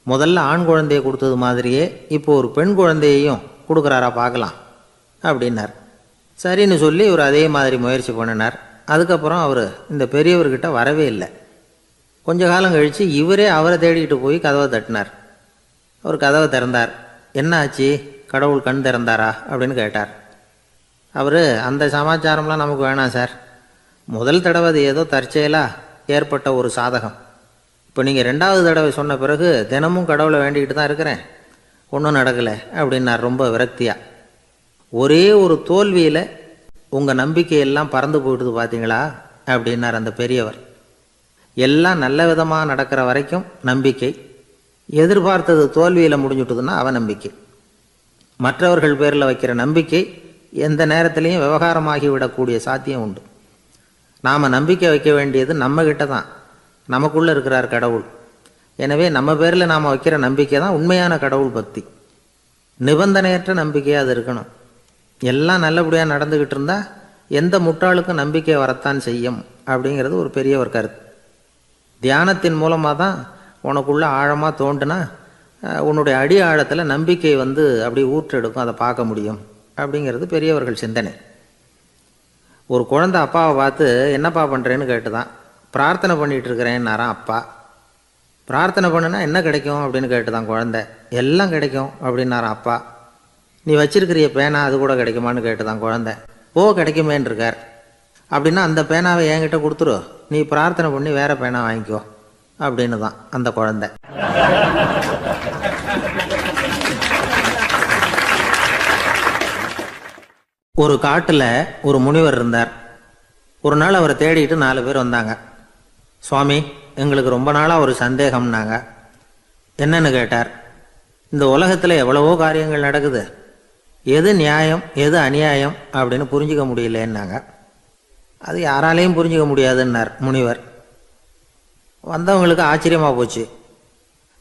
முதல்ல ஆண் குழந்தையை கொடுத்தது மாதிரியே இப்போ ஒரு பெண் குழந்தையையும் கொடுக்குறாரா பார்க்கலாம் அப்படின்னார். சரின்னு சொல்லி இவர் அதே மாதிரி முயற்சி பண்ணினார். அதுக்கப்புறம் அவர் இந்த பெரியவர்கிட்ட வரவே இல்லை. கொஞ்ச காலம் கழித்து இவரே அவரை தேடிக்கிட்டு போய் கதவை தட்டினார். அவர் கதவை திறந்தார். என்ன ஆச்சு, கடவுள் கண் திறந்தாரா அப்படின்னு கேட்டார். அவர், அந்த சமாச்சாரம்லாம் நமக்கு வேணாம் சார், முதல் தடவை அது ஏதோ தற்செயலாக ஏற்பட்ட ஒரு சாதகம். இப்போ நீங்கள் 2வது தடவை சொன்ன பிறகு தினமும் கடவுளை வேண்டிக்கிட்டு தான் இருக்கிறேன், ஒன்றும் நடக்கலை அப்படின்னார் ரொம்ப விரக்தியாக. ஒரே ஒரு தோல்வியில் உங்கள் நம்பிக்கையெல்லாம் பறந்து போயிடுது பார்த்தீங்களா அப்படின்னார் அந்த பெரியவர். எல்லாம் நல்ல விதமாக நடக்கிற வரைக்கும் நம்பிக்கை, எதிர்பார்த்தது தோல்வியில் முடிஞ்சுட்டுதுன்னா அவநம்பிக்கை. மற்றவர்கள் பேரில் வைக்கிற நம்பிக்கை எந்த நேரத்திலையும் விவகாரமாகி விடக்கூடிய சாத்தியம் உண்டு. நாம் நம்பிக்கை வைக்க வேண்டியது நம்மக்கிட்ட தான், நமக்குள்ளே இருக்கிறார் கடவுள். எனவே நம்ம பேரில் நாம் வைக்கிற நம்பிக்கை தான் உண்மையான கடவுள் பக்தி. நிபந்தனையற்ற நம்பிக்கையாக அது இருக்கணும். எல்லாம் நல்லபடியாக நடந்துக்கிட்டு இருந்தால் எந்த முட்டாளுக்கும் நம்பிக்கை வரத்தான் செய்யும் அப்படிங்கிறது ஒரு பெரிய ஒரு கருத்து. தியானத்தின் மூலமாக தான் உனக்குள்ளே ஆழமாக தோண்டுனா உன்னுடைய அடி ஆழத்தில் நம்பிக்கை வந்து அப்படி ஊற்றெடுக்கும், அதை பார்க்க முடியும் அப்படிங்கிறது பெரியவர்கள் சிந்தனை. ஒரு குழந்தை அப்பாவை பார்த்து என்னப்பா பண்ணுறேன்னு கேட்டு தான். பிரார்த்தனை பண்ணிகிட்டு இருக்கிறேன்னாராம் அப்பா. பிரார்த்தனை பண்ணுனா என்ன கிடைக்கும் அப்படின்னு கேட்டு தான் குழந்தை. எல்லாம் கிடைக்கும் அப்படின்னாராம் அப்பா. நீ வச்சிருக்கிறிய பேனா அது கூட கிடைக்குமான்னு கேட்டு தான் குழந்தை. கிடைக்குமேன்னு இருக்கார். அப்படின்னா அந்த பேனாவை என்கிட்ட கொடுத்துரு, நீ பிரார்த்தனை பண்ணி வேற பேனா வாங்கிக்கோ அப்படின்னு தான் அந்த குழந்தை. ஒரு காட்டில் ஒரு முனிவர் இருந்தார். ஒரு நாள் அவரை தேடிட்டு 4 பேர் வந்தாங்க. சுவாமி, எங்களுக்கு ரொம்ப நாளாக ஒரு சந்தேகம்னாங்க. என்னன்னு கேட்டார். இந்த உலகத்தில் எவ்வளவோ காரியங்கள் நடக்குது, எது நியாயம் எது அநியாயம் அப்படின்னு புரிஞ்சிக்க முடியலன்னாங்க. அது யாராலையும் புரிஞ்சிக்க முடியாதுன்னார் முனிவர். வந்தவங்களுக்கு ஆச்சரியமாக போச்சு,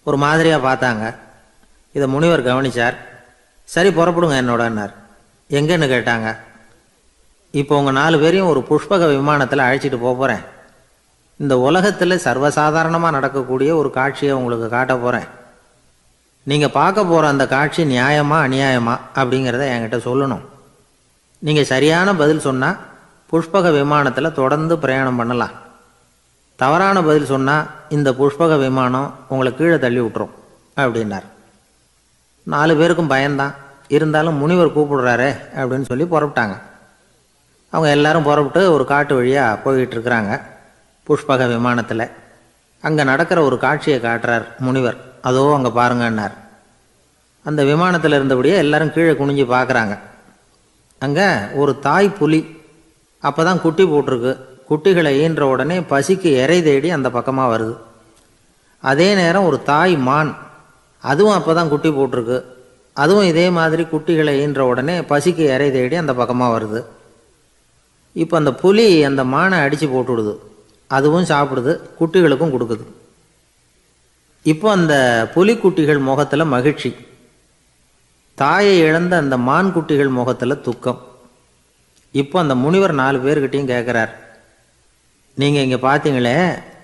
ஒரு மாதிரியாக பார்த்தாங்க. இதை முனிவர் கவனித்தார். சரி புறப்படுங்க என்னோடன்னார். எங்கன்னு கேட்டாங்க. இப்போ உங்கள் 4 பேரையும் ஒரு புஷ்பக விமானத்தில் அழைச்சிட்டு போகிறேன். இந்த உலகத்தில் சர்வசாதாரணமாக நடக்கக்கூடிய ஒரு காட்சியை உங்களுக்கு காட்ட போகிறேன். நீங்கள் பார்க்க போகிற அந்த காட்சி நியாயமா அநியாயமா அப்படிங்கிறத என்கிட்ட சொல்லணும். நீங்கள் சரியான பதில் சொன்னால் புஷ்பக விமானத்தில் தொடர்ந்து பிரயாணம் பண்ணலாம். தவறான பதில் சொன்னால் இந்த புஷ்பக விமானம் உங்களை கீழே தள்ளி விட்டுரும் அப்படின்னார். 4 பேருக்கும் பயந்தான். இருந்தாலும் முனிவர் கூப்பிடுறாரே அப்படின்னு சொல்லி புறப்பட்டாங்க. அவங்க எல்லாரும் புறப்பட்டு ஒரு காட்டு வழியாக போய்கிட்டு இருக்கிறாங்க புஷ்பக விமானத்தில். அங்கே நடக்கிற ஒரு காட்சியை காட்டுறார் முனிவர். அதோ அங்கே பாருங்கன்னார். அந்த விமானத்தில் இருந்தபடியே எல்லாரும் கீழே குனிஞ்சு பார்க்குறாங்க. அங்கே ஒரு தாய் புலி அப்போ தான் குட்டி போட்டிருக்கு. குட்டிகளை ஈன்ற உடனே பசிக்கு இறை தேடி அந்த பக்கமாக வருது. அதே நேரம் ஒரு தாய் மான், அதுவும் அப்போ தான் குட்டி போட்டிருக்கு. அதுவும் இதே மாதிரி குட்டிகளை ஈன்ற உடனே பசிக்கு இறை தேடி அந்த பக்கமாக வருது. இப்போ அந்த புலி அந்த மானை அடித்து போட்டுவிடுது. அதுவும் சாப்பிடுது, குட்டிகளுக்கும் கொடுக்குது. இப்போ அந்த புலிக்குட்டிகள் முகத்தில் மகிழ்ச்சி, தாயை இழந்த அந்த மான் குட்டிகள் முகத்தில் துக்கம். இப்போ அந்த முனிவர் 4 பேர்கிட்டையும் கேட்குறார், நீங்கள் இங்கே பார்த்தீங்களே,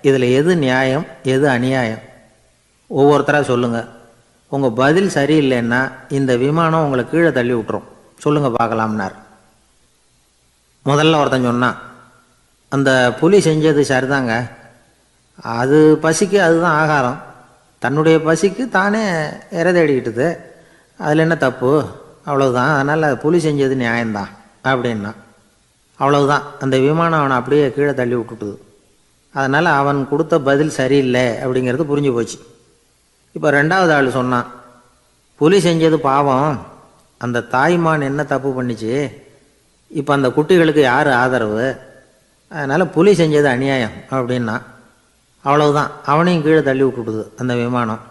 இதில் எது நியாயம் எது அநியாயம்? ஒவ்வொருத்தராக சொல்லுங்கள். உங்கள் பதில் சரியில்லைன்னா இந்த விமானம் உங்களை கீழே தள்ளி விட்டுரும். சொல்லுங்கள் பார்க்கலாம்னார். முதல்ல ஒருத்தன் சொன்னான், அந்த புலி செஞ்சது சரிதாங்க. அது பசிக்கு அதுதான் ஆகாரம். தன்னுடைய பசிக்கு தானே இறை தேடிக்கிட்டுது. அதில் என்ன தப்பு? அவ்வளவுதான். அதனால் புலி செஞ்சது நியாயம்தான் அப்படின்னா. அவ்வளவுதான், அந்த விமானம் அவனை அப்படியே கீழே தள்ளி விட்டுட்டுது. அதனால் அவன் கொடுத்த பதில் சரியில்லை அப்படிங்கிறது புரிஞ்சு போச்சு. இப்போ 2வது ஆள் சொன்னான், புலி செஞ்சது பாவம், அந்த தாய்மான் என்ன தப்பு பண்ணிச்சு? இப்போ அந்த குட்டிகளுக்கு யார் ஆதரவு? அதனால் புலி செஞ்சது அநியாயம் அப்படின்னா. அவ்வளவுதான், அவனையும் கீழே தள்ளி விட்டுட்டுது அந்த விமானம்.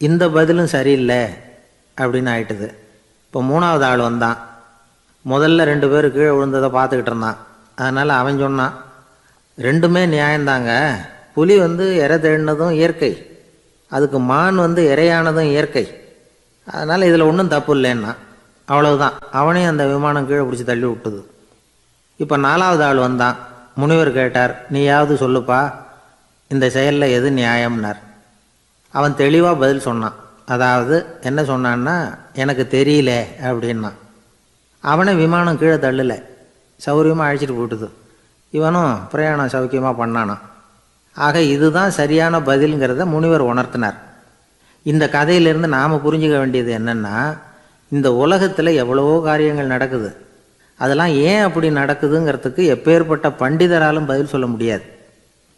இந்த பதிலும் சரியில்லை அப்படின்னு ஆயிட்டுது. இப்போ 3வது ஆள் வந்தான். முதல்ல 2 பேர் கீழே விழுந்ததை பார்த்துக்கிட்டு இருந்தான். அதனால் அவன் சொன்னான், ரெண்டுமே நியாயந்தாங்க. புலி இறை தேடினதும் இயற்கை, அதுக்கு மான் இறையானதும் இயற்கை. அதனால் இதில் ஒன்றும் தப்பு இல்லைன்னா. அவ்வளவுதான், அவனையும் அந்த விமானம் கீழே பிடிச்சி தள்ளி விட்டுது. இப்போ 4வது ஆள் வந்தான். முனிவர் கேட்டார், நீயாவது சொல்லுப்பா, இந்த செயலில் எது நியாயம்னார். அவன் தெளிவாக பதில் சொன்னான். அதாவது என்ன சொன்னான்னா, எனக்கு தெரியல அப்படின்னா. அவனை விமானம் கீழே தள்ளலை, சௌரியமாக அழைச்சிட்டு போட்டுது. இவனும் பிரயாணம் சௌக்கியமாக பண்ணானான். ஆக இதுதான் சரியான பதிலுங்கிறத முனிவர் உணர்த்தினார். இந்த கதையிலிருந்து நாம் புரிஞ்சுக்க வேண்டியது என்னென்னா, இந்த உலகத்தில் எவ்வளவோ காரியங்கள் நடக்குது. அதெல்லாம் ஏன் அப்படி நடக்குதுங்கிறதுக்கு எப்பேற்பட்ட பண்டிதராலும் பதில் சொல்ல முடியாது.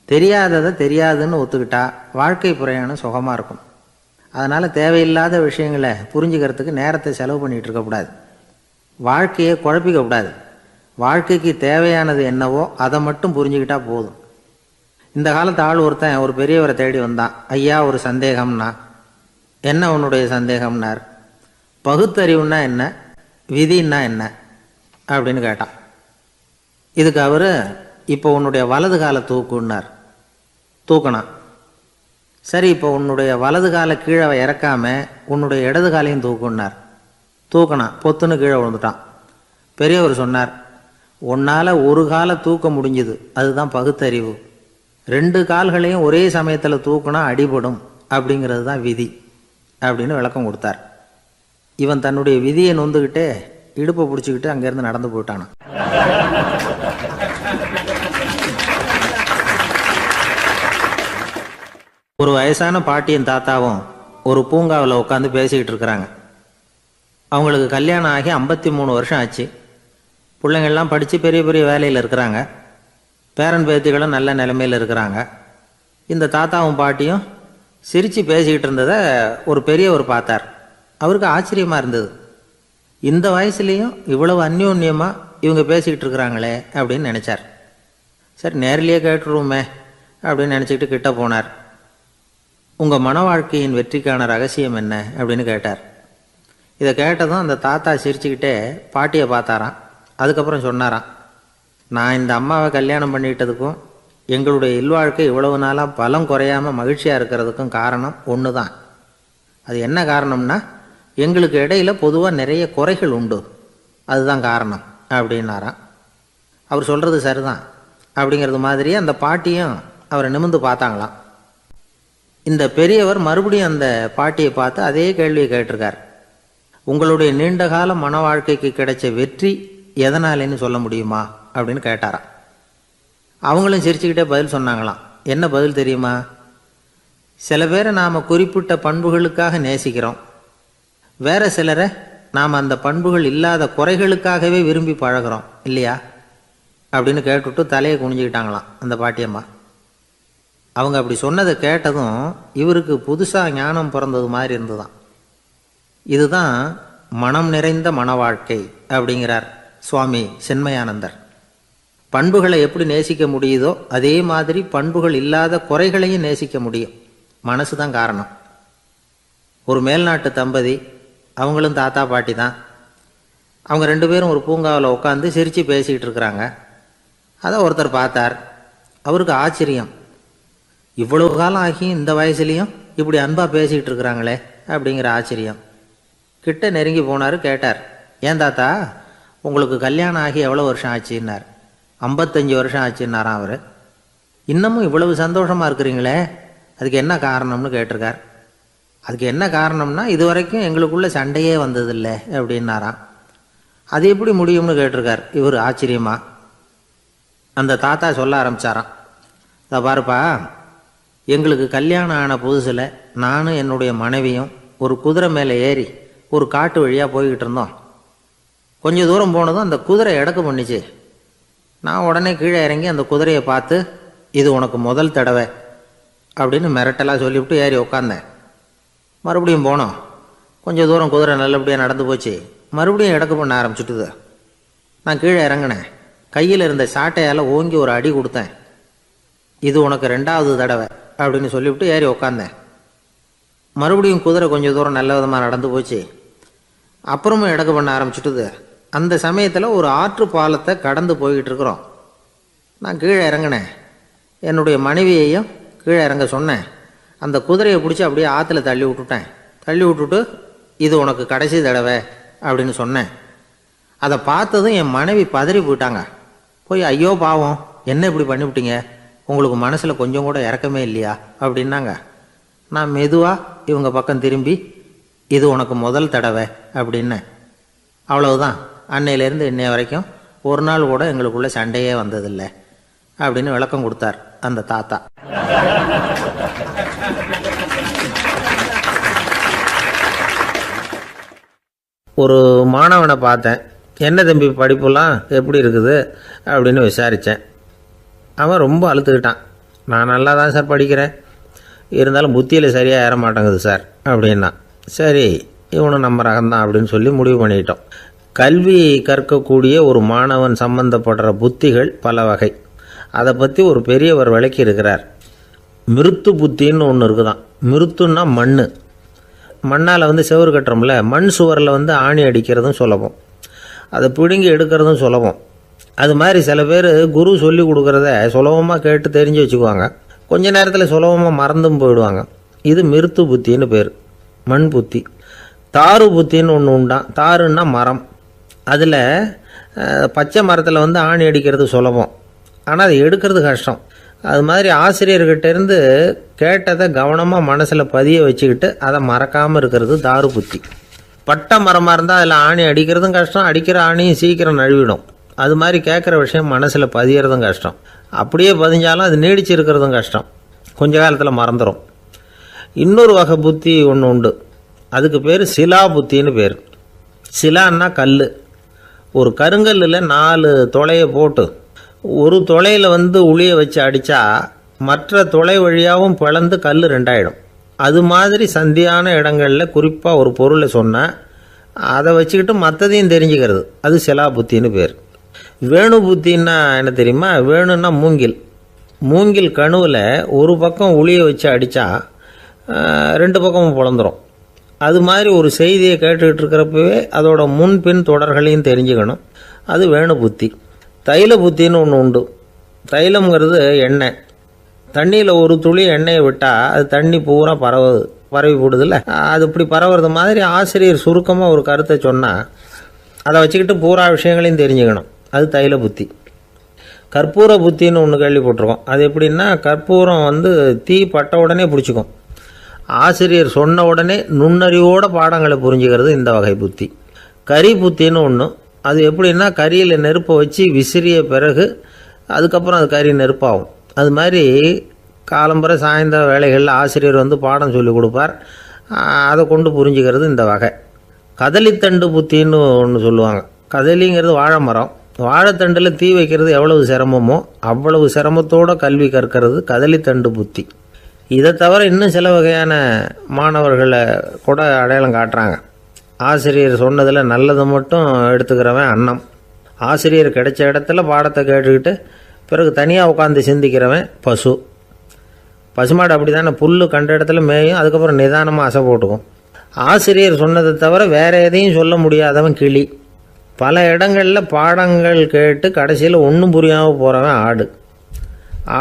தெரியாததை தெரியாதுன்னு ஒத்துக்கிட்டா வாழ்க்கை பிரயாணம் சுகமாக இருக்கும். அதனால் தேவையில்லாத விஷயங்களை புரிஞ்சுக்கிறதுக்கு நேரத்தை செலவு பண்ணிகிட்டு இருக்கக்கூடாது. வாழ்க்கையை குழப்பிக்கக்கூடாது. வாழ்க்கைக்கு தேவையானது என்னவோ அதை மட்டும் புரிஞ்சுக்கிட்டா போதும். இந்த காலத்து ஆள் ஒருத்தன் ஒரு பெரியவரை தேடி வந்தான். ஐயா, ஒரு சந்தேகம்னா. என்ன உன்னுடைய சந்தேகம்னார். பகுத்தறிவுன்னா என்ன, விதின்னா என்ன அப்படின்னு கேட்டான். இதுக்கு அவர், இப்போ உன்னுடைய வலது காலை தூக்குன்னார். தூக்கினான். சரி, இப்போ உன்னுடைய வலது காலை கீழே இறக்காம உன்னுடைய இடது காலையும் தூக்குன்னார். தூக்கினான். பொத்துன்னு கீழே விழுந்துட்டான். பெரியவர் சொன்னார், உன்னால் ஒரு காலை தூக்க முடிஞ்சுது, அதுதான் பகுத்தறிவு. 2 கால்களையும் ஒரே சமயத்தில் தூக்குனா அடிபடும், அப்படிங்கிறது தான் விதி அப்படின்னு விளக்கம் கொடுத்தார். இவன் தன்னுடைய விதியை நொந்துக்கிட்டே இடுப்பை பிடிச்சிக்கிட்டு அங்கேருந்து நடந்து போயிட்டானான். ஒரு வயசான பாட்டியும் தாத்தாவும் ஒரு பூங்காவில் உட்காந்து பேசிக்கிட்டு இருக்கிறாங்க. அவங்களுக்கு கல்யாணம் ஆகி 53 வருஷம் ஆச்சு. பிள்ளைங்கள்லாம் படித்து பெரிய பெரிய வேலையில் இருக்கிறாங்க. பேரன் பேத்திகளும் நல்ல நிலைமையில் இருக்கிறாங்க. இந்த தாத்தாவும் பாட்டியும் சிரித்து பேசிக்கிட்டு இருந்ததை ஒரு பெரியவர் பார்த்தார். அவருக்கு ஆச்சரியமாக இருந்தது. இந்த வயசுலேயும் இவ்வளவு அந்யோன்யமாக இவங்க பேசிக்கிட்டு இருக்கிறாங்களே அப்படின்னு நினச்சார். சரி, நேரிலேயே கேட்டுருவோமே அப்படின்னு நினச்சிக்கிட்டு கிட்ட போனார். உங்கள் மன வாழ்க்கையின் வெற்றிக்கான ரகசியம் என்ன அப்படின்னு கேட்டார். இதை கேட்டதும் அந்த தாத்தா சிரிச்சுக்கிட்டே பாட்டியை பார்த்தாராம். அதுக்கப்புறம் சொன்னாராம், நான் இந்த அம்மாவை கல்யாணம் பண்ணிக்கிட்டதுக்கும் எங்களுடைய இல்வாழ்க்கை இவ்வளவு நாளாக பலம் குறையாமல் மகிழ்ச்சியாக இருக்கிறதுக்கும் காரணம் ஒன்று தான். அது என்ன காரணம்னா, எங்களுக்கு இடையில பொதுவாக நிறைய குறைகள் உண்டு, அதுதான் காரணம் அப்படின்னாராம். அவர் சொல்கிறது சரிதான் அப்படிங்கிறது மாதிரியே அந்த பாட்டியும் அவரை நிமிர்ந்து பார்த்தாங்களாம். இந்த பெரியவர் மறுபடியும் அந்த பாட்டியை பார்த்து அதே கேள்வியை கேட்டிருக்கார். உங்களுடைய நீண்டகால மன வாழ்க்கைக்கு கிடைச்ச வெற்றி எதனாலேன்னு சொல்ல முடியுமா அப்படின்னு கேட்டாராம். அவங்களும் சிரிச்சுக்கிட்டே பதில் சொன்னாங்களாம். என்ன பதில் தெரியுமா? சில பேரை நாம் குறிப்பிட்ட பண்புகளுக்காக நேசிக்கிறோம், வேற சிலரை நாம் அந்த பண்புகள் இல்லாத குறைகளுக்காகவே விரும்பி பழகிறோம் இல்லையா அப்படின்னு கேட்டுவிட்டு தலையை குனிஞ்சிக்கிட்டாங்களாம் அந்த பாட்டியம்மா. அவங்க அப்படி சொன்னதை கேட்டதும் இவருக்கு புதுசாக ஞானம் பிறந்தது மாதிரி இருந்துதான். இதுதான் மனம் நிறைந்த மன வாழ்க்கை அப்படிங்கிறார் சுவாமி சின்மயானந்தர். பண்புகளை எப்படி நேசிக்க முடியுதோ அதே மாதிரி பண்புகள் இல்லாத குறைகளையும் நேசிக்க முடியும். மனசு தான் காரணம். ஒரு மேல்நாட்டு தம்பதி, அவங்களும் தாத்தா பாட்டி தான். அவங்க 2 பேரும் ஒரு பூங்காவில் உட்காந்து சிரித்து பேசிக்கிட்டு இருக்கிறாங்க. அதை ஒருத்தர் பார்த்தார். அவருக்கு ஆச்சரியம், இவ்வளவு காலம் ஆகி இந்த வயசுலேயும் இப்படி அன்பாக பேசிக்கிட்டு இருக்கிறாங்களே அப்படிங்கிற ஆச்சரியம். கிட்ட நெருங்கி போனார். கேட்டார், ஏன் தாத்தா உங்களுக்கு கல்யாணம் ஆகி எவ்வளோ வருஷம் ஆச்சுன்னார். 55 வருஷம் ஆச்சுன்னாராம் அவர். இன்னமும் இவ்வளவு சந்தோஷமாக இருக்கிறீங்களே, அதுக்கு என்ன காரணம்னு கேட்டிருக்கார். அதுக்கு என்ன காரணம்னா, இது வரைக்கும் எங்களுக்குள்ள சண்டையே வந்ததில்லை அப்படின்னாராம். அது எப்படி முடியும்னு கேட்டிருக்கார் இவர் ஆச்சரியமா. அந்த தாத்தா சொல்ல ஆரம்பித்தாராம், இதை பாருப்பா, எங்களுக்கு கல்யாணம் ஆன புதுசில் நானும் என்னுடைய மனைவியும் ஒரு குதிரை மேலே ஏறி ஒரு காட்டு வழியாக போய்கிட்டு இருந்தோம். கொஞ்சம் தூரம் போனதும் அந்த குதிரை எடக்கு பண்ணிச்சு. நான் உடனே கீழே இறங்கி அந்த குதிரையை பார்த்து, இது உனக்கு முதல் தடவை அப்படின்னு மிரட்டலாக சொல்லிவிட்டு ஏறி உட்காந்தேன். மறுபடியும் போனோம். கொஞ்சம் தூரம் குதிரை நல்லபடியாக நடந்து போச்சு. மறுபடியும் எடக்கு பண்ண ஆரம்பிச்சுட்டுது. நான் கீழே இறங்கினேன். கையில் இருந்த சாட்டையால் ஓங்கி ஒரு அடி கொடுத்தேன். இது உனக்கு 2வது தடவை அப்படின்னு சொல்லிவிட்டு ஏறி உக்காந்தேன். மறுபடியும் குதிரை கொஞ்சம் தூரம் நல்ல விதமாக நடந்து போச்சு. அப்புறமும் எடக்கு பண்ண ஆரம்பிச்சுட்டுது. அந்த சமயத்தில் ஒரு ஆற்று பாலத்தை கடந்து போய்கிட்டு இருக்கிறோம். நான் கீழே இறங்கினேன். என்னுடைய மனைவியையும் கீழே இறங்க சொன்னேன். அந்த குதிரையை பிடிச்சி அப்படியே ஆற்றுல தள்ளி விட்டுட்டேன். தள்ளி விட்டுட்டு, இது உனக்கு கடைசி தடவை அப்படின்னு சொன்னேன். அதை பார்த்ததும் என் மனைவி பதறி போயிட்டாங்க. போய், ஐயோ பாவம், என்ன இப்படி பண்ணிவிட்டீங்க, உங்களுக்கு மனசில் கொஞ்சம் கூட இறக்கமே இல்லையா அப்படின்னாங்க. நான் மெதுவாக இவங்க பக்கம் திரும்பி, இது உனக்கு முதல் தடவை அப்படின்னேன். அவ்வளவுதான், அன்னையிலேருந்து இன்னைய வரைக்கும் ஒரு நாள் கூட எங்களுக்குள்ள சண்டையே வந்ததில்லை அப்படின்னு விளக்கம் கொடுத்தார் அந்த தாத்தா. ஒரு மாணவனை பார்த்தேன். என்ன தம்பி படிப்புலாம் எப்படி இருக்குது அப்படின்னு விசாரித்தேன். அவன் ரொம்ப அழுத்துக்கிட்டான். நான் நல்லா தான் சார் படிக்கிறேன், இருந்தாலும் புத்தியில் சரியாக ஏற மாட்டேங்குது சார் அப்படின்னா. சரி, இவனும் நம்ம ரகம்தான் அப்படின்னு சொல்லி முடிவு பண்ணிட்டோம். கல்வி கற்கக்கூடிய ஒரு மாணவன் சம்பந்தப்படுற புத்திகள் பல வகை. அதை பற்றி ஒரு பெரியவர் விளக்கி இருக்கிறார். மிருத்து புத்தின்னு ஒன்று இருக்குதான். மிருத்துன்னா மண். மண்ணால் செவுறு கட்டுறோம்ல, மண் சுவரில் ஆணி அடிக்கிறதும் சுலபம், அதை பிடுங்கி எடுக்கிறதும் சுலபம். அது மாதிரி சில பேர் குரு சொல்லி கொடுக்குறத சுலபமாக கேட்டு தெரிஞ்சு வச்சுக்குவாங்க. கொஞ்ச நேரத்தில் சுலபமாக மறந்தும் போயிடுவாங்க. இது மிருத்து புத்தின்னு பேர், மண் புத்தி. தாரு புத்தின்னு ஒன்று உண்டான். தாருன்னா மரம். அதில் பச்சை மரத்தில் ஆணி அடிக்கிறது சுலபம், ஆனால் அதை எடுக்கிறது கஷ்டம். அது மாதிரி ஆசிரியர்கிட்டேருந்து கேட்டதை கவனமாக மனசில் பதிய வச்சுக்கிட்டு அதை மறக்காமல் இருக்கிறது தாரு புத்தி. பட்டை மரமாக இருந்தால் அதில் ஆணி அடிக்கிறதும் கஷ்டம், அடிக்கிற ஆணியும் சீக்கிரம் நழுவிடும். அது மாதிரி கேட்குற விஷயம் மனசில் பதியறதும் கஷ்டம். அப்படியே பதிஞ்சாலும் அது நீடிச்சு இருக்கிறதும் கஷ்டம், கொஞ்ச காலத்தில் மறந்துடும். இன்னொரு வகை புத்தி ஒன்று உண்டு. அதுக்கு பேர் சிலா புத்தின்னு பேர். சிலான்னா கல். ஒரு கருங்கல்லில் 4 துளையை போட்டு ஒரு துளையில் உளியை வச்சு அடித்தா மற்ற துளை வழியாகவும் பிளந்து கல் 2ஆயிடும். அது மாதிரி சந்தியான இடங்களில் குறிப்பாக ஒரு பொருளை சொன்னால் அதை வச்சுக்கிட்டு மற்றதையும் தெரிஞ்சுக்கிறது, அது சிலா புத்தின்னு பேர். வேணு புத்தின்னா என்ன தெரியுமா? வேணுன்னா மூங்கில். மூங்கில் கணுவில் ஒரு பக்கம் உளியை வச்சு அடித்தா ரெண்டு பக்கமும் பிளந்துரும். அது மாதிரி ஒரு செய்தியை கேட்டுக்கிட்டு இருக்கிறப்பவே அதோட முன்பின் தொடர்களையும் தெரிஞ்சுக்கணும். அது வேணு புத்தி. தைல புத்தின்னு ஒன்று உண்டு. தைலம்ங்கிறது எண்ணெய். தண்ணியில் ஒரு துளி எண்ணெயை விட்டால் அது தண்ணி பூரா பரவி போடுதில்ல. அது இப்படி பரவுறது மாதிரி ஆசிரியர் சுருக்கமாக ஒரு கருத்தை சொன்னால் அதை வச்சுக்கிட்டு பூரா விஷயங்களையும் தெரிஞ்சுக்கணும். அது தைல புத்தி. கற்பூர புத்தின்னு ஒன்று கேள்விப்பட்டிருக்கோம். அது எப்படின்னா, கற்பூரம் தீ பட்ட உடனே பிடிச்சிக்கும். ஆசிரியர் சொன்ன உடனே நுண்ணறிவோட பாடங்களை புரிஞ்சுக்கிறது இந்த வகை புத்தி. கரி புத்தின்னு ஒன்று. அது எப்படின்னா, கரியில் நெருப்பை வச்சு விசிறிய பிறகு அதுக்கப்புறம் அது கறி நெருப்பாகும். அது மாதிரி காலம்பரை சாயந்தர வேலைகளில் ஆசிரியர் பாடம் சொல்லி கொடுப்பார். அதை கொண்டு புரிஞ்சுக்கிறது இந்த வகை. கதலித்தண்டு புத்தின்னு ஒன்று சொல்லுவாங்க. கதலிங்கிறது வாழை மரம். வாழைத்தண்டில் தீ வைக்கிறது எவ்வளவு சிரமமோ அவ்வளவு சிரமத்தோடு கல்வி கற்கிறது கதலித்தண்டு புத்தி. இதை தவிர இன்னும் சில வகையான மாணவர்களை கூட அடையாளம் காட்டுறாங்க. ஆசிரியர் சொன்னதில் நல்லதை மட்டும் எடுத்துக்கிறவன் அன்னம். ஆசிரியர் கிடைச்ச இடத்துல பாடத்தை கேட்டுக்கிட்டு பிறகு தனியாக உட்காந்து சிந்திக்கிறவன் பசு. பசுமாடு அப்படி தானே, புல் கண்ட இடத்துல மேயும், அதுக்கப்புறம் நிதானமாக அசை போட்டுக்கும். ஆசிரியர் சொன்னதை தவிர வேறு எதையும் சொல்ல முடியாதவன் கிளி. பல இடங்களில் பாடங்கள் கேட்டு கடைசியில் ஒன்றும் புரியாமல் போகிறவன் ஆடு.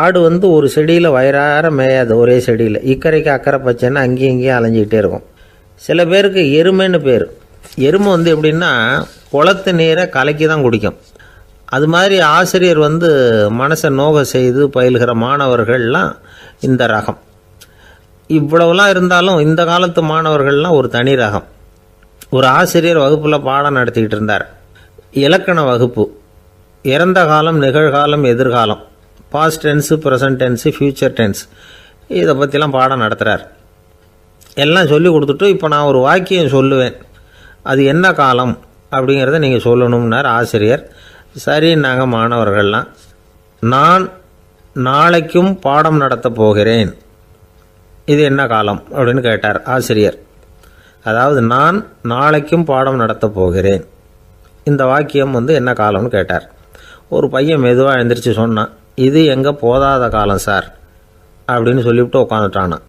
ஆடு ஒரு செடியில் வயிறார மேயாது, ஒரே செடியில். இக்கரைக்கு அக்கறை பச்சைன்னா அங்கேயும் இங்கேயும் அலைஞ்சிக்கிட்டே இருக்கும். சில பேருக்கு எருமைன்னு பேர். எருமை எப்படின்னா, குளத்து நீரை கலக்கி தான் குடிக்கும். அது மாதிரி ஆசிரியர் மனசை நோக செய்து பயில்கிற மாணவர்கள்லாம் இந்த ரகம். இவ்வளவுலாம் இருந்தாலும் இந்த காலத்து மாணவர்கள்லாம் ஒரு தனி ரகம். ஒரு ஆசிரியர் வகுப்பில் பாடம் நடத்திக்கிட்டு இருந்தார். இலக்கண வகுப்பு. இறந்த காலம், நிகழ்காலம், எதிர்காலம், past tense, present tense, future tense, இதை பற்றிலாம் பாடம் நடத்துகிறார். எல்லாம் சொல்லி கொடுத்துட்டு இப்போ நான் ஒரு வாக்கியம் சொல்லுவேன், அது என்ன காலம் அப்படிங்கிறத நீங்கள் சொல்லணும்னார் ஆசிரியர். சரி, நாங்கள் மாணவர்கள்லாம், நான் நாளைக்கும் பாடம் நடத்தப் போகிறேன், இது என்ன காலம் அப்படின்னு கேட்டார் ஆசிரியர். அதாவது நான் நாளைக்கும் பாடம் நடத்தப் போகிறேன், இந்த வாக்கியம் என்ன காலம்னு கேட்டார். ஒரு பையன் மெதுவாக எழுந்திரிச்சு சொன்னான், இது எங்கே போதாத காலம் சார் அப்படின்னு சொல்லிவிட்டு உட்காந்துட்டானான்.